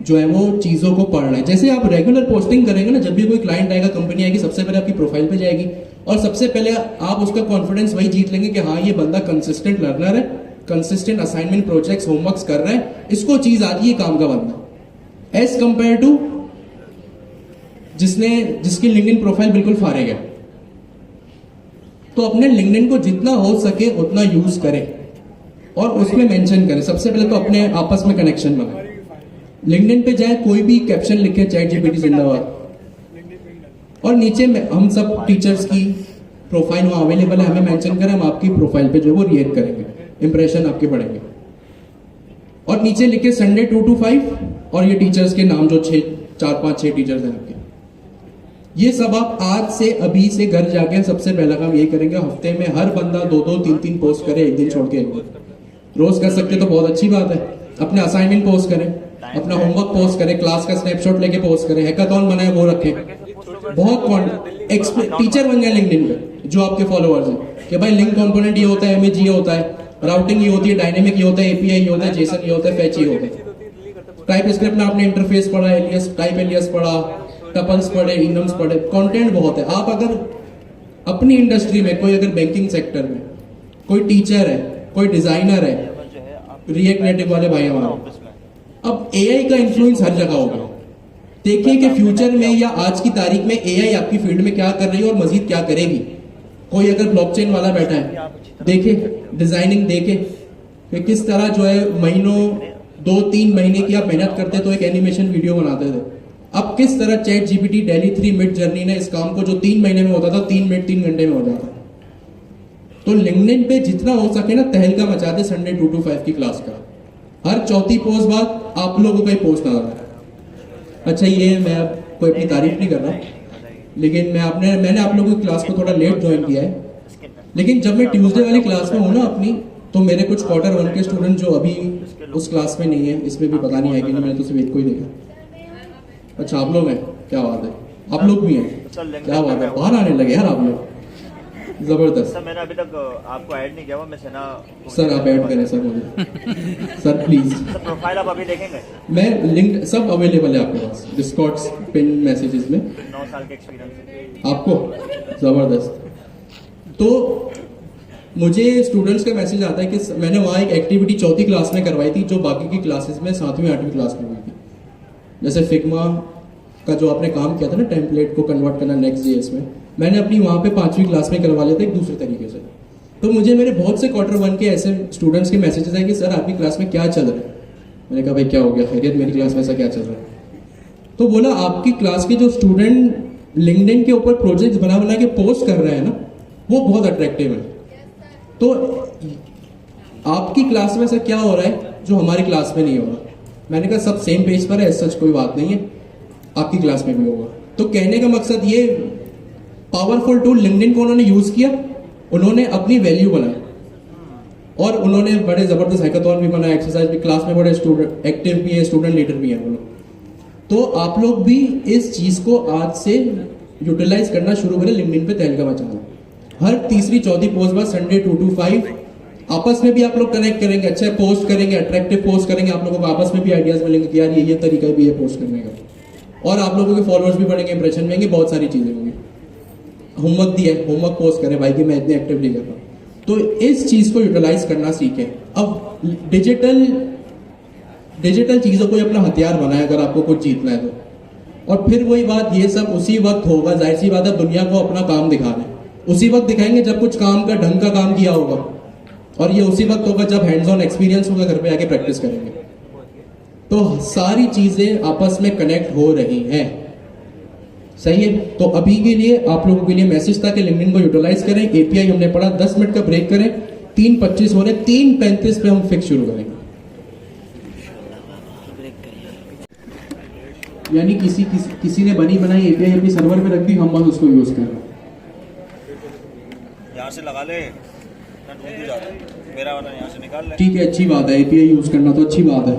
जो है वो चीजों को पढ़ रहे हैं। जैसे आप रेगुलर पोस्टिंग करेंगे ना, जब भी कोई क्लाइंट आएगा, कंपनी आएगी, सबसे पहले आपकी प्रोफाइल पे जाएगी और सबसे पहले आप उसका कॉन्फिडेंस वही जीत लेंगे कि हाँ ये बंदा कंसिस्टेंट लर्नर है, कंसिस्टेंट असाइनमेंट, प्रोजेक्ट्स, होमवर्क्स कर रहा है, इसको चीज आती है काम का बंदा, एज कंपेयर टू जिसकी लिंक्डइन प्रोफाइल बिल्कुल फारिग है। तो अपने लिंक्डइन को जितना हो सके उतना यूज करें और उसमें मेंशन करें। सबसे पहले तो अपने आपस में कनेक्शन बनाएं। लिंक्डइन पे जाए, कोई भी कैप्शन लिखे चैट जीपीटी जिंदाबाद, और नीचे में हम सब टीचर्स की प्रोफाइल वहां अवेलेबल है, हमें मेंशन करें, हम आपकी प्रोफाइल पे जो है वो रिएक्ट करेंगे, इंप्रेशन आपके बढ़ेंगे। और नीचे लिखे संडे 2 to 5 और ये टीचर्स के नाम जो 4-5-6 टीचर्स हैं आपके, ये सब आप आज से अभी से घर जाके सबसे पहला काम यही करेंगे, हफ्ते में हर बंदा 2-2, 3-3 पोस्ट करे, एक दिन छोड़ के एक दिन। रोज कर सकते तो बहुत अच्छी बात है। अपने असाइनमेंट पोस्ट करें, अपना होमवर्क पोस्ट करें, क्लास का स्नैपशॉट लेके पोस्ट करें, हैकाथॉन बनाए वो रखें। बहुत टीचर बन जाए लिंक्डइन पे जो आपके फॉलोअर्स हैं कि भाई लिंक कंपोनेंट ये होता है, इमेज ये होता है, राउटिंग ये होती है, डायनेमिक ये होता है, एपीआई ये होता है, जेसन ये होता है, फैच ये होता है। टाइप स्क्रिप्ट में आपने इंटरफेस पढ़ा, एलियस टाइप एलियस पढ़ा, टपल्स पढ़े, इनम्स पढ़े, कंटेंट बहुत है। आप अगर अपनी इंडस्ट्री में कोई अगर बैंकिंग सेक्टर में कोई टीचर है, कोई डिजाइनर है, जो है आप रिएक्ट नेटिव वाले भाई हमारे, ऑफिस में अब एआई का इन्फ्लुएंस हर जगह होगा। देखिए कि फ्यूचर में या आज की तारीख में एआई आपकी फील्ड में क्या कर रही है और मजीद क्या करेगी। कोई अगर ब्लॉकचेन वाला बैठा है, देखे डिजाइनिंग, देखे कि किस तरह जो है महीनों 2-3 महीने की आप मेहनत करते तो एक एनिमेशन वीडियो बनाते थे। अब किस तरह chat GPT, daily 3 minute journey ने इस काम को जो 3 महीने में होता था 3 मिनट 3 घंटे में हो जाता है। तो लिंक्डइन पे जितना हो सके ना तहलका मचा दे संडे 2 to 5 की क्लास का। हर चौथी पोस्ट बाद आप लोगों का ही पोस्ट आ रहा है। अच्छा, ये मैं अब कोई अपनी तारीफ नहीं कर रहा, लेकिन मैंने आप लोगों की क्लास को थोड़ा लेट ज्वाइन किया है, लेकिन जब मैं ट्यूसडे वाली क्लास में हूँ ना अपनी, तो मेरे कुछ क्वार्टर 1 के स्टूडेंट जो अभी उस क्लास में नहीं है, इसमें भी पता नहीं है कि नहीं, मैंने तो सिर्फ एक को ही देखा। अच्छा, आप लोग हैं, क्या बात है, आप लोग भी हैं, क्या बात है, बाहर आने लगे यार आप लोग, जबरदस्त। सर मैंने अभी तक आपको ऐड नहीं किया हुआ, मैं सेना सर आप ऐड करें सर मुझे सर प्लीज। सर प्रोफाइल आप अभी देखेंगे? मैं लिंक सब अवेलेबल है आपके पास, डिस्कॉर्ड्स, पिन मैसेजेस में। 9 साल के एक्सपीरियंस आपको जबरदस्त। तो मुझे स्टूडेंट्स का मैसेज आता है कि मैंने वहाँ एक एक्टिविटी 4th क्लास में करवाई थी जो बाकी की क्लासेस में 7वीं 8वीं क्लास में हुई थी। जैसे फिग्मा का जो आपने काम किया था ना, टेम्पलेट को कन्वर्ट करना Next.js में, मैंने अपनी वहाँ पे 5वीं क्लास में करवा लिया था एक दूसरे तरीके से। तो मुझे मेरे बहुत से क्वार्टर 1 के ऐसे स्टूडेंट्स के मैसेजेस आए कि सर आपकी क्लास में क्या चल रहा है। मैंने कहा भाई क्या हो गया, खैरियत, मेरी क्लास में ऐसा क्या चल रहा है। तो बोला आपकी क्लास के जो स्टूडेंट लिंक्डइन के ऊपर प्रोजेक्ट्स बना बना के पोस्ट कर रहे हैं ना, वो बहुत अट्रैक्टिव है। तो आपकी क्लास में ऐसा क्या हो रहा है जो हमारी क्लास में नहीं हो रहा। मैंने कहा सब सेम पेज पर है, सच कोई बात नहीं है, आपकी क्लास में भी होगा। तो कहने का मकसद ये, पावरफुल टूल लिंक्डइन को उन्होंने यूज किया, उन्होंने अपनी वैल्यू बनाई और उन्होंने बड़े जबरदस्त हैकाथॉन भी बनाया, एक्सरसाइज भी, क्लास में बड़े स्टूडेंट एक्टिव भी है, स्टूडेंट लीडर भी है वो लोग। तो आप लोग भी इस चीज को आज से यूटिलाइज करना शुरू करें, लिंक्डइन पे तहलका मचाना। हर तीसरी 4थी पोस्ट बाद संडे 2 to 5 आपस में भी आप लोग कनेक्ट करेंगे, अच्छा पोस्ट करेंगे, अट्रैक्टिव पोस्ट करेंगे, आप लोगों को आपस में भी आइडियाज मिलेंगे कि यार ये तरीका भी है पोस्ट करने का, और आप लोगों के फॉलोअर्स भी बढ़ेंगे, इंप्रेशन में बहुत सारी चीजें होंगी। होमवर्क दिया है, होमवर्क पोस्ट करें भाई कि मैं इतने एक्टिव नहीं कर रहा। तो इस चीज को यूटिलाइज करना सीखें। अब डिजिटल चीजों को अपना हथियार बनाए अगर आपको कुछ जीतना है तो। और फिर वही बात, ये सब उसी वक्त होगा, जाहिर सी बात है, दुनिया को अपना काम दिखाना है उसी वक्त दिखाएंगे जब कुछ काम का ढंग का काम किया होगा, और ये उसी वक्त होगा जब हैंड्स ऑन एक्सपीरियंस होगा, घर पे आके प्रैक्टिस करेंगे। तो सारी चीजें आपस में कनेक्ट हो रही हैं, सही है। तो अभी के लिए आप लोगों के लिए मैसेज था कि लिंक्डइन को यूटिलाइज करें। एपीआई हमने पढ़ा, 10 मिनट का ब्रेक करें, 3:25 हो रहे, 3:35 पे हम फिक्स शुरू करेंगे। यानी किसी ने बनी बनाई एपीआई अपनी सर्वर पे रख दी, हम बस उसको यूज कर रहे हैं। यहाँ से लगा ले, मेरा वाला यहाँ से निकाल ले। ठीक है, अच्छी बात है, एपीआई यूज करना तो अच्छी बात है,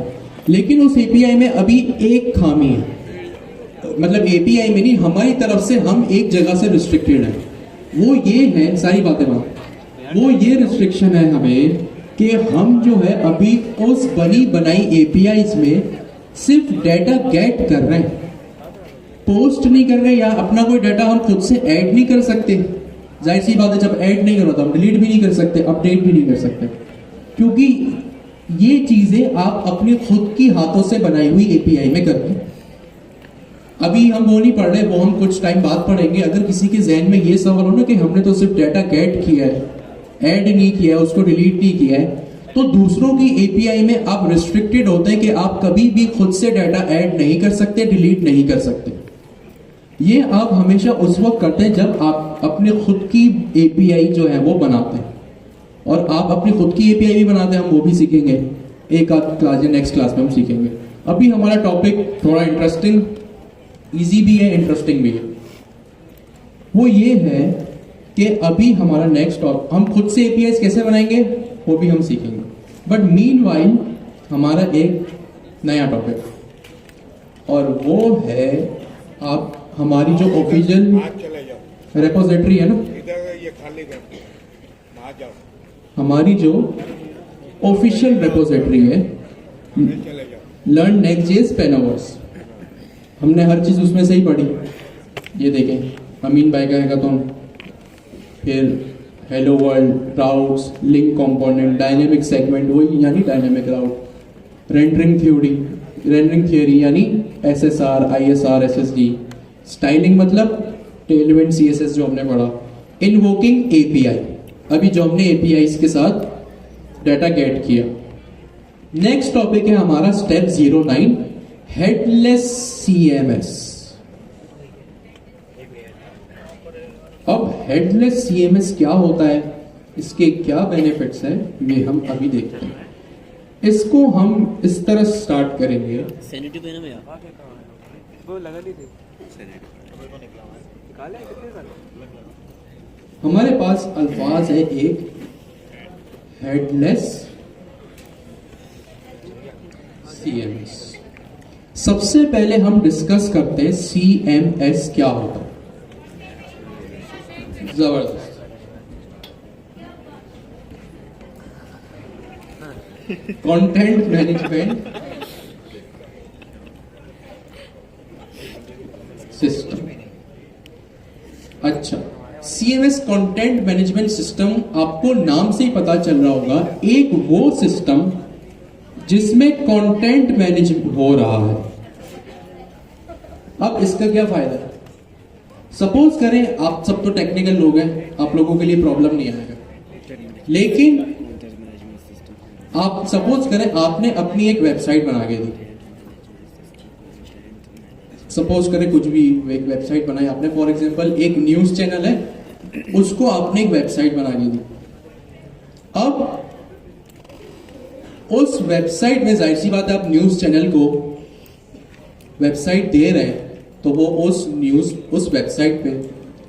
लेकिन उस एपीआई में अभी एक खामी है, मतलब एपीआई में नहीं, हमारी तरफ से हम एक जगह से रिस्ट्रिक्टेड है। वो ये है, सारी बातें वो ये रिस्ट्रिक्शन है हमें कि हम जो है अभी उस बनी बनाई एपीआईज में सिर्फ डाटा गेट कर रहे हैं, पोस्ट नहीं कर रहे, या अपना कोई डाटा हम खुद से ऐड नहीं कर सकते। जाहिर सी बात है, जब ऐड नहीं करो तो हम डिलीट भी नहीं कर सकते, अपडेट भी नहीं कर सकते, क्योंकि ये चीजें आप अपनी खुद की हाथों से बनाई हुई एपीआई में करते हैं। अभी हम वो नहीं पढ़ रहे, वो हम कुछ टाइम बाद पढ़ेंगे। अगर किसी के जहन में ये सवाल हो ना कि हमने तो सिर्फ डाटा गेट किया है, ऐड नहीं किया है, उसको डिलीट नहीं किया है, तो दूसरों की एपीआई में आप रिस्ट्रिक्टेड होते हैं कि आप कभी भी खुद से डाटा ऐड नहीं कर सकते, डिलीट नहीं कर सकते। ये आप हमेशा उस वक्त करते हैं जब आप अपने खुद की एपीआई जो है वो बनाते हैं, और आप अपनी खुद की एपीआई भी बनाते हैं, हम वो भी सीखेंगे एक आध क्लास या नेक्स्ट क्लास में हम सीखेंगे। अभी हमारा टॉपिक थोड़ा इंटरेस्टिंग, इजी भी है, इंटरेस्टिंग भी है। वो ये है कि अभी हमारा नेक्स्ट टॉपिक, हम खुद से एपीआई कैसे बनाएंगे वो भी हम सीखेंगे, बट मीनवाइल हमारा एक नया टॉपिक, और वो है आप हमारी जो ऑफिशियल आज चले जाओ, रेपोजिटरी है ना, इधर ये खाली कर वहाँ जाओ, हमारी जो ऑफिशियल रेपोजिटरी है फिर चले जाओ। लर्न नेक्स्ट.जेएस पेनावर्स, हमने हर चीज़ उसमें से ही पढ़ी। ये देखें अमीन भाई का हैकाथॉन, फिर hello world, routes, link component, dynamic segment वही यानी डायनेमिक राउट, रेंडरिंग थियोरी यानी एसएसआर, आईएसआर, एसएसडी, स्टाइलिंग मतलब टेलविंड, सीएसएस जो हमने पढ़ा, इन्वोकिंग एपीआई, अभी जो हमने एपीआईज के साथ डाटा गेट किया। नेक्स्ट टॉपिक है हमारा स्टेप 09 हेडलेस सीएमएस। अब हेडलेस सीएमएस क्या होता है, इसके क्या बेनिफिट्स हैं, ये हम अभी देखते हैं। इसको हम इस तरह स्टार्ट करेंगे। सैनिटी पे ना भैया हमारे पास अल्फाज है एक हेडलेस सीएमएस। सबसे पहले हम डिस्कस करते हैं सीएमएस क्या होता है। जबरदस्त, कंटेंट मैनेजमेंट सिस्टम। अच्छा, सीएमएस कंटेंट मैनेजमेंट सिस्टम, आपको नाम से ही पता चल रहा होगा, एक वो सिस्टम जिसमें कंटेंट मैनेज हो रहा है। अब इसका क्या फायदा है? सपोज करें आप सब तो टेक्निकल लोग हैं, आप लोगों के लिए प्रॉब्लम नहीं आएगा, लेकिन आप सपोज करें आपने अपनी एक वेबसाइट बना के दी, सपोज करें कुछ भी एक वेबसाइट बनाई आपने, फॉर एग्जांपल एक न्यूज चैनल है, उसको आपने एक वेबसाइट बना के दी। अब उस वेबसाइट में जाहिर सी बात है, आप न्यूज चैनल को वेबसाइट दे रहे हैं, तो वो उस वेबसाइट पे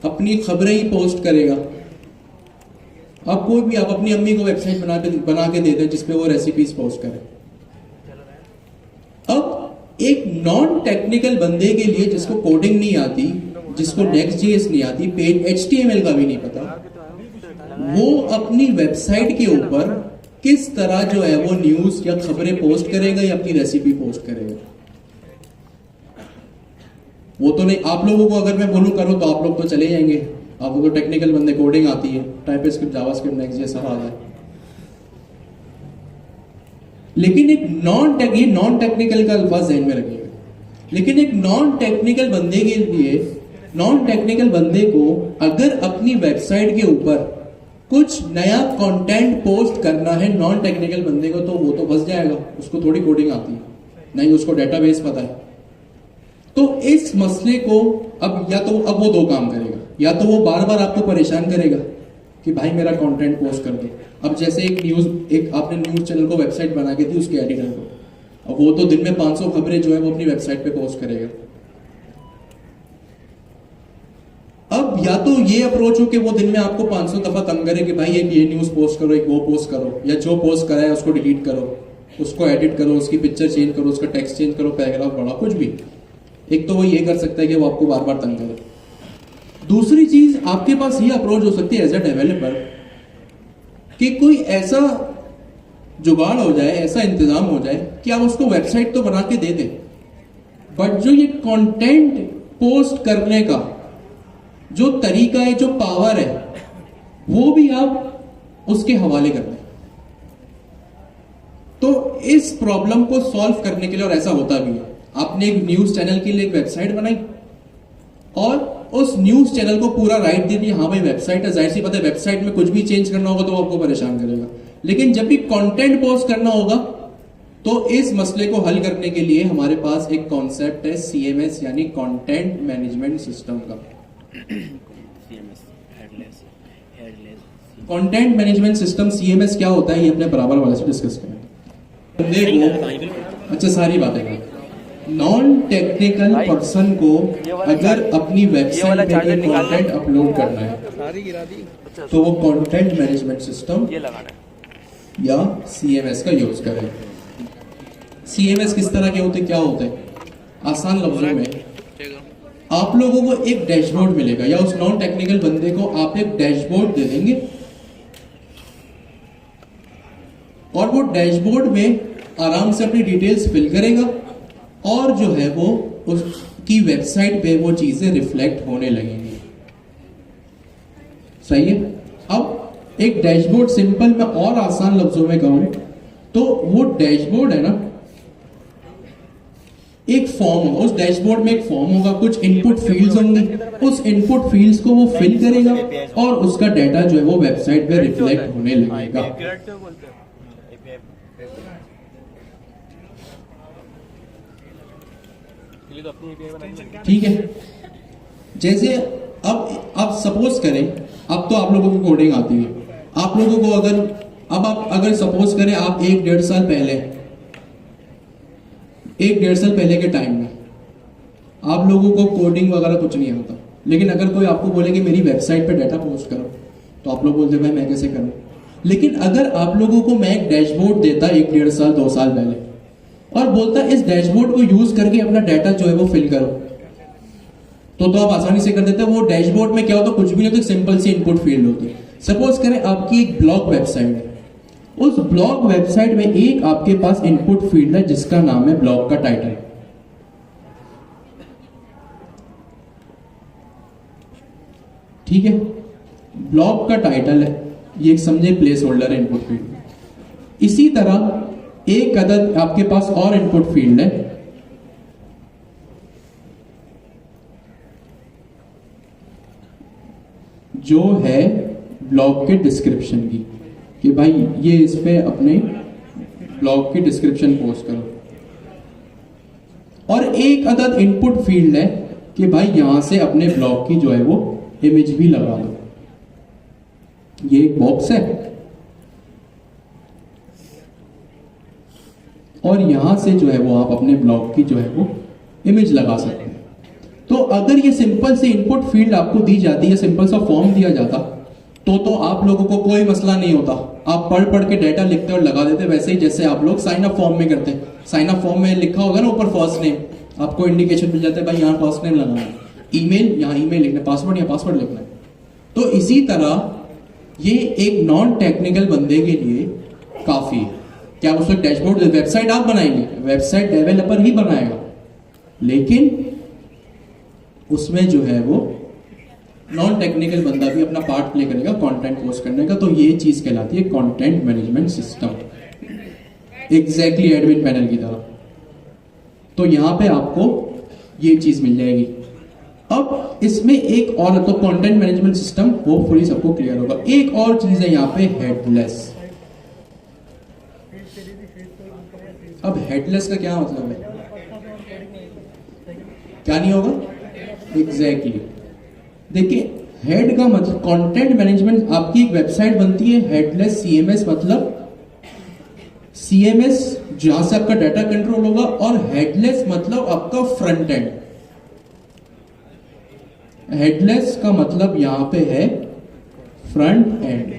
अपनी खबरें ही पोस्ट करेगा। अब कोई भी, आप अपनी अम्मी को वेबसाइट बना के दे दें जिसपे वो रेसिपीज पोस्ट करें। अब एक नॉन टेक्निकल बंदे के लिए जिसको कोडिंग नहीं आती, जिसको नेक्स्ट.जेएस नहीं आती, पेज HTML का भी नहीं पता, वो अपनी वेबसाइट के ऊपर किस तरह जो है वो न्यूज या खबरें पोस्ट करेगा या अपनी रेसिपी पोस्ट करेगा? वो तो नहीं। आप लोगों को अगर मैं बोलूं करो तो आप लोग तो चले जाएंगे, आपको तो टेक्निकल बंदे, कोडिंग आती है, टाइपस्क्रिप्ट, जावास्क्रिप्ट, नेक्स्ट.जेएस सब आता है। लेकिन एक नॉन टेक्निकल का अल्फाज ध्यान में रखिएगा, लेकिन एक नॉन टेक्निकल बंदे के लिए, नॉन टेक्निकल बंदे को अगर अपनी वेबसाइट के ऊपर कुछ नया कंटेंट पोस्ट करना है नॉन टेक्निकल बंदे को, तो वो तो फंस जाएगा, उसको थोड़ी कोडिंग आती है, नहीं उसको डेटाबेस पता है। तो इस मसले को अब वो दो काम करेगा, या तो वो बार बार आपको परेशान करेगा कि भाई मेरा कंटेंट पोस्ट कर दो। अब जैसे एक आपने न्यूज चैनल को वेबसाइट बना के दी उसके एडिटर को, अब वो तो दिन में 500 खबरें जो है वो अपनी वेबसाइट पे पोस्ट करेगा। अब या तो ये अप्रोच हो कि वो दिन में आपको 500 दफा तंग करे कि भाई एक ये न्यूज पोस्ट करो, एक वो पोस्ट करो, या जो पोस्ट करा है उसको डिलीट करो, उसको एडिट करो, उसकी पिक्चर चेंज करो, उसका टेक्स्ट चेंज करो, पैराग्राफ बढ़ाओ, कुछ भी। एक तो वो ये कर सकता है कि वो आपको बार बार तंग करे। दूसरी चीज, आपके पास ये अप्रोच हो सकती है एज ए डेवलपर कि कोई ऐसा जुगाड़ हो जाए, ऐसा इंतजाम हो जाए कि आप उसको वेबसाइट तो बना के दे दें, बट जो ये कंटेंट पोस्ट करने का जो तरीका है, जो पावर है, वो भी आप उसके हवाले कर दें। तो इस प्रॉब्लम को सॉल्व करने के लिए, और ऐसा होता भी है, आपने एक न्यूज चैनल के लिए एक वेबसाइट बनाई और उस न्यूज चैनल को पूरा राइट दे दिया, हाँ भाई वेबसाइट है, जाहिर सी बात है वेबसाइट में कुछ भी चेंज करना होगा तो वो आपको परेशान करेगा। लेकिन जब भी कंटेंट पोस्ट करना होगा तो इस मसले को हल करने के लिए हमारे पास एक कॉन्सेप्ट है सीएमएस यानी कंटेंट मैनेजमेंट सिस्टम का। कंटेंट मैनेजमेंट सिस्टम सीएमएस क्या होता है ये अपने बराबर वाले से डिस्कस करेंगे। अच्छा, सारी बातें करें। नॉन टेक्निकल पर्सन को अगर अपनी वेबसाइट पे कोई कंटेंट अपलोड करना है तो वो कंटेंट मैनेजमेंट सिस्टम या सीएमएस का यूज करें। CMS किस तरह के होते, क्या होते हैं? आसान लफ्जों में ठीक है। आप लोगों को एक डैशबोर्ड मिलेगा, या उस नॉन टेक्निकल बंदे को आप एक डैशबोर्ड दे देंगे, और वो डैशबोर्ड में आराम से अपनी डिटेल्स फिल करेगा, और जो है वो उसकी वेबसाइट पे वो चीजें रिफ्लेक्ट होने लगेंगी। सही है। अब एक डैशबोर्ड सिंपल मैं और आसान लफ्जों में कहूं तो वो डैशबोर्ड है ना, एक फॉर्म होगा, उस डैशबोर्ड में एक फॉर्म होगा, कुछ इनपुट फील्ड्स होंगे, उस इनपुट फील्ड्स को वो फिल करेगा और उसका डाटा जो है वो वेबसाइट पे रिफ्लेक्ट होने लगेगा। ठीक है। जैसे अब आप सपोज करें, अब तो आप लोगों को कोडिंग आती है, आप लोगों को अगर सपोज करें आप 1-1.5 साल पहले के टाइम में आप लोगों को कोडिंग वगैरह कुछ नहीं आता, लेकिन अगर कोई आपको बोले कि मेरी वेबसाइट पे डाटा पोस्ट करो, तो आप लोग बोलते भाई मैं कैसे करूं। लेकिन अगर आप लोगों को मैं एक डैशबोर्ड देता 1-1.5 साल 2 साल पहले और बोलता इस डैशबोर्ड को यूज करके अपना डाटा जो है वो फिल करो, तो आप आसानी से कर देते हैं। वो डैशबोर्ड में क्या होता, कुछ भी नहीं होता, सिंपल सी इनपुट फील्ड होती है। सपोज करें आपकी एक ब्लॉग वेबसाइट है, उस ब्लॉग वेबसाइट में एक आपके पास इनपुट फील्ड है जिसका नाम है ब्लॉग का टाइटल। ठीक है, ब्लॉग का टाइटल है, ये समझे प्लेस होल्डर है इनपुट फील्ड। इसी तरह एक अदद आपके पास और इनपुट फील्ड है जो है ब्लॉग के डिस्क्रिप्शन की, कि भाई ये इस पे अपने ब्लॉग की डिस्क्रिप्शन पोस्ट करो। और एक अदद इनपुट फील्ड है कि भाई यहां से अपने ब्लॉग की जो है वो इमेज भी लगा दो। ये एक बॉक्स है और यहां से जो है वो आप अपने ब्लॉग की जो है वो इमेज लगा सकते हैं। तो अगर ये सिंपल से इनपुट फील्ड आपको दी जाती है, सिंपल सा फॉर्म दिया जाता, तो आप लोगों को कोई मसला नहीं होता, आप पढ़ के डाटा लिखते और लगा देते, वैसे ही जैसे आप लोग साइन अप फॉर्म में करते हैं। साइन अप फॉर्म में लिखा होगा ना ऊपर फर्स्ट नेम, आपको इंडिकेशन मिल जाता है भाई यहाँ फर्स्ट नेम लगाना है, ईमेल यहाँ ईमेल लिखना है, पासवर्ड यहाँ पासवर्ड लिखना है। तो इसी तरह ये एक नॉन टेक्निकल बंदे के लिए काफी है। क्या उसको डैशबोर्ड, वेबसाइट आप बनाएंगे, वेबसाइट डेवलपर ही बनाएगा, लेकिन उसमें जो है वो नॉन टेक्निकल बंदा भी अपना पार्ट प्ले करेगा कंटेंट पोस्ट करने का। तो ये चीज कहलाती है content management system, exactly admin panel की तरह। तो यहां पे आपको ये चीज मिल जाएगी। अब इसमें एक और, तो कंटेंट मैनेजमेंट सिस्टम होपफुली सबको क्लियर होगा। एक और चीज है यहाँ पे, हेडलेस। अब हेडलेस का क्या मतलब है, क्या नहीं होगा एग्जैक्टली देखिए, हेड का मतलब कंटेंट मैनेजमेंट, आपकी एक वेबसाइट बनती है हेडलेस CMS, मतलब CMS जहां से आपका डाटा कंट्रोल होगा, और हेडलेस मतलब आपका फ्रंट एंड। हेडलेस का मतलब यहां पे है फ्रंट एंड।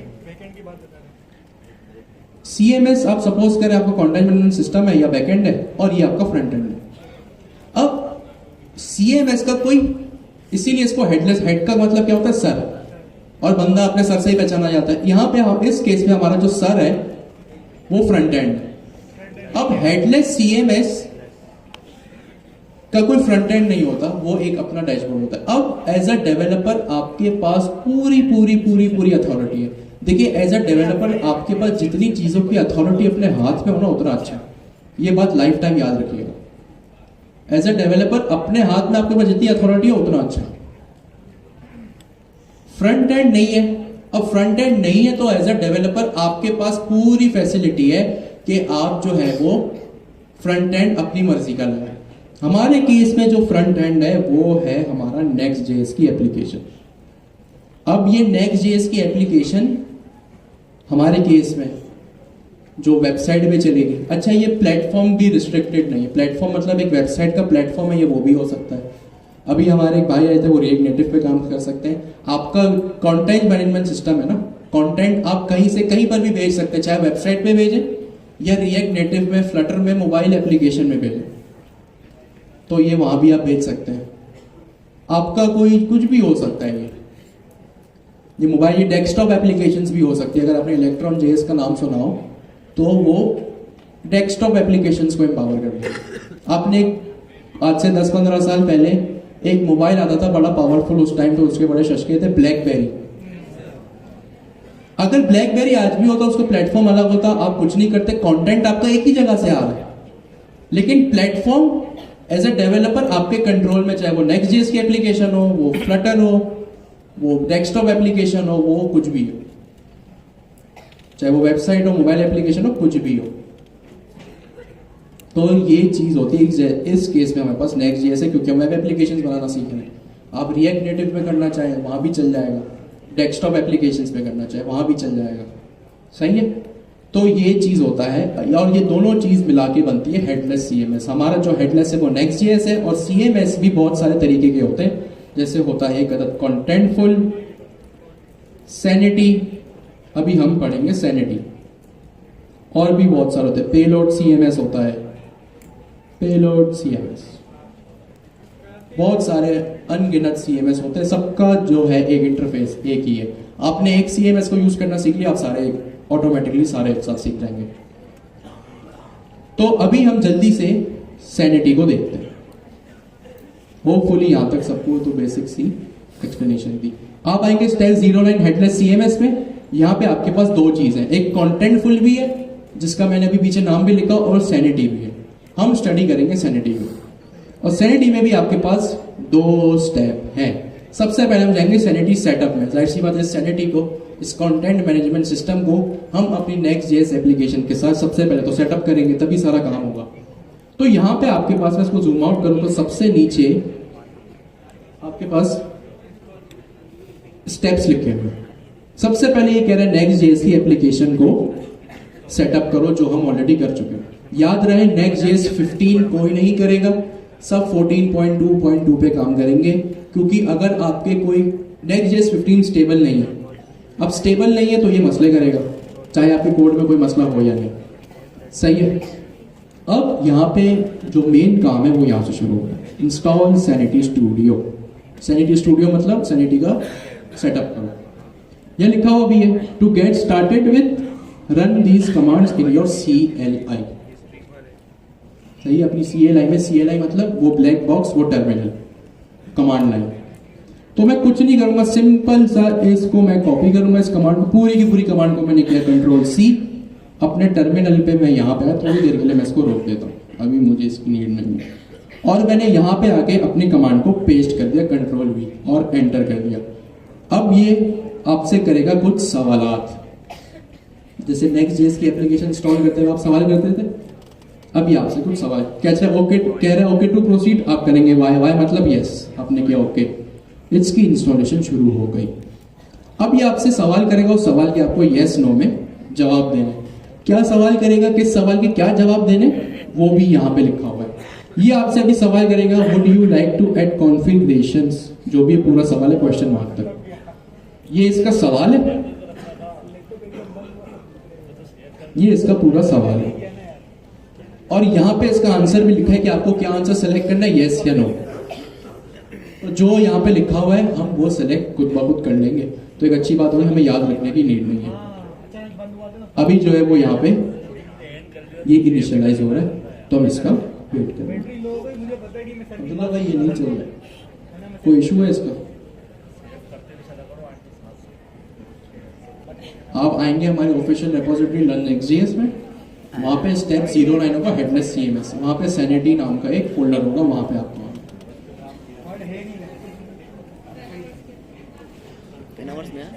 CMS आप सपोज करें आपका कंटेंट मैनेजमेंट सिस्टम है या बैकएंड है, और ये आपका फ्रंट एंड है। अब CMS का कोई, इसीलिए इसको हेडलेस, हेड का मतलब क्या होता है सर, और बंदा अपने सर से ही पहचाना जाता है। यहां पे हम इस केस में हमारा जो सर है वो फ्रंट एंड है। अब हेडलेस CMS का कोई फ्रंट एंड नहीं होता, वो एक अपना डैशबोर्ड होता है। अब एज अ डेवलपर आपके पास पूरी अथॉरिटी है। देखिए, एज अ डेवलपर आपके पास जितनी चीजों की अथॉरिटी अपने हाथ में होना उतना अच्छा, ये बात लाइफ टाइम याद रखिएगा। एज अ डेवलपर अपने हाथ में आपके पास जितनी अथॉरिटी है उतना अच्छा। फ्रंट एंड नहीं है, अब फ्रंट एंड नहीं है तो एज अ डेवलपर आपके पास पूरी फैसिलिटी है कि आप जो है वो फ्रंट एंड अपनी मर्जी का लगाए। हमारे केस में जो फ्रंट एंड है वो है हमारा Next.js की एप्लीकेशन। अब ये Next.js की एप्लीकेशन हमारे केस में जो वेबसाइट पे चलेगी, अच्छा ये प्लेटफॉर्म भी रिस्ट्रिक्टेड नहीं है। प्लेटफॉर्म मतलब एक वेबसाइट का प्लेटफॉर्म है, ये वो भी हो सकता है। अभी हमारे एक भाई आए थे, वो रिएक्ट नेटिव पे काम कर सकते हैं। आपका कंटेंट मैनेजमेंट सिस्टम है ना, कंटेंट आप कहीं से कहीं पर भी भेज सकते हैं, चाहे वेबसाइट पे भेजें या रिएक्ट नेटिव में, फ्लटर में, मोबाइल एप्लीकेशन में भेजें, तो ये वहां भी आप भेज सकते हैं। आपका कोई कुछ भी हो सकता है, ये मोबाइल, ये डेस्कटॉप एप्लीकेशंस भी हो सकती है। अगर आपने इलेक्ट्रॉन जेएस का नाम सुना हो तो वो डेस्कटॉप एप्लीकेशंस को एम्पावर करती है। आपने आज से 10-15 साल पहले एक मोबाइल आता था बड़ा पावरफुल, उस टाइम तो उसके बड़े शशके थे, ब्लैकबेरी। अगर ब्लैकबेरी आज भी होता, उसका प्लेटफॉर्म अलग होता, आप कुछ नहीं करते, कंटेंट आपका एक ही जगह से आ रहा है, लेकिन प्लेटफॉर्म एज अ डेवलपर आपके कंट्रोल में, चाहे वो नेक्स्ट जेएस की एप्लीकेशन हो, वो फ्लटर हो, वो डेस्कटॉप एप्लीकेशन हो, वो कुछ भी हो, चाहे वो वेबसाइट हो, मोबाइल एप्लीकेशन हो, कुछ भी हो। तो ये चीज होती है। इस केस में हमारे पास नेक्स्ट जेएस है क्योंकि हम वेब एप्लीकेशंस बनाना सीख रहे हैं। आप रिएक्ट नेटिव में करना चाहें वहां भी चल जाएगा, डेस्कटॉप एप्लीकेशंस में करना चाहे वहां भी चल जाएगा। सही है। तो ये चीज होता है, और ये दोनों चीज मिला के बनती है हेडलेस सीएमएस। हमारा जो हेडलेस है वो नेक्स्ट जेएस है, और सीएमएस भी बहुत सारे तरीके के होते हैं, जैसे होता है एक अदद कॉन्टेंटफुल, सैनिटी, अभी हम पढ़ेंगे सैनिटी, और भी बहुत सारे होते हैं। पेलोड सीएमएस होता है, पेलोड सीएमएस, बहुत सारे अनगिनत सीएमएस होते हैं, सबका जो है एक इंटरफेस एक ही है। आपने एक सीएमएस को यूज करना सीख लिया, आप सारे ऑटोमेटिकली सारे एक साथ सीख जाएंगे। तो अभी हम जल्दी से सैनिटी को देखते हैं। होपफुली यहां तक सबको तो बेसिक सी एक्सप्लेनेशन दी। आप आएंगे स्टेप 09 हेडलेस सीएमएस में। यहां पे आपके पास दो चीज है, एक कॉन्टेंटफुल भी है जिसका मैंने अभी पीछे नाम भी लिखा, और सैनिटी भी है। हम स्टडी करेंगे सैनिटी को, और सैनिटी में भी आपके पास दो स्टेप हैं। सबसे पहले हम जाएंगे सैनिटी सेटअप में। जाहिर सी बात है, सैनिटी को, इस कंटेंट मैनेजमेंट सिस्टम को हम अपनी नेक्स्ट जेएस एप्लीकेशन के साथ सबसे पहले तो सेटअप करेंगे, तभी सारा काम होगा। तो यहां पे आपके पास, मैं इसको जूम आउट करूं तो सबसे नीचे आपके पास स्टेप्स लिखे हुए। सबसे पहले ये कह रहा है नेक्स्ट जेएस की एप्लीकेशन को सेटअप करो, जो हम ऑलरेडी कर चुके हैं। याद रहे, नेक्स्ट जेएस 15 कोई नहीं करेगा, सब 14.2.2 पे काम करेंगे, क्योंकि अगर आपके कोई नेक्स्ट जेएस 15 स्टेबल नहीं है, अब स्टेबल नहीं है तो ये मसले करेगा, चाहे आपके कोड में कोई मसला हो या नहीं। सही है। अब यहाँ पे जो मेन काम है वो यहाँ से शुरू होगा, install Sanity Studio. Sanity Studio मतलब सैनिटी का सेटअप करो। यह लिखा हुआ भी है, to get started with run these commands in your CLI। सही, अपनी CLI में, CLI मतलब वो ब्लैक बॉक्स, वो टर्मिनल कमांड लाइन। तो मैं कुछ नहीं करूंगा, सिंपल सा इसको मैं कॉपी करूंगा, इस कमांड को, पूरी की पूरी कमांड को मैंने किया Ctrl+C, अपने टर्मिनल पे मैं यहाँ पे आया, थोड़ी देर के लिए मैं इसको रोक देता हूँ, अभी मुझे इसकी नीड नहीं है। और मैंने यहाँ पे आके अपनी कमांड को पेस्ट कर दिया, Ctrl+V, और एंटर कर दिया। अब ये आपसे करेगा कुछ सवालात, जैसे नेक्स्ट जेएस की एप्लीकेशन इंस्टॉल करते हुए आप सवाल करते थे, अभी आपसे कुछ सवाल कैसे ओके, कह रहे हैं ओके टू प्रोसीड, आप करेंगे वाई मतलब यस, आपने किया ओके, इसकी इंस्टॉलेशन शुरू हो गई। अब ये आपसे सवाल करेगा, उस सवाल के आपको यस नो में जवाब देने। क्या सवाल करेगा, किस सवाल के क्या जवाब देने, वो भी यहाँ पे लिखा हुआ है। ये आपसे अभी सवाल करेगा, would you like to add configurations, जो भी पूरा सवाल है क्वेश्चन मार्क तक, ये इसका सवाल है, ये इसका पूरा सवाल है। और यहाँ पे इसका आंसर भी लिखा है कि आपको क्या आंसर सेलेक्ट करना है, यस या नो। तो जो यहाँ पे लिखा हुआ है हम वो सेलेक्ट खुद ब खुद कर लेंगे, तो एक अच्छी बात होगी, हमें याद रखने की नीड नहीं है। अभी जो है वो यहाँ पे ये इनिशियलाइज हो रहा है, तो हम इसका वेट करेंगे। अब्दुल्ला भाई ये नहीं चल रहा है, कोई इशू है इसका? आप आएंगे हमारे ऑफिशियल रिपोजिटरी लर्न नेक्स्ट.js में, वहां पे स्टेप 09 होगा हेडलेस CMS, वहां पे सैनिटी नाम का एक फोल्डर होगा, वहां पे आपको कितने आवर्स में है?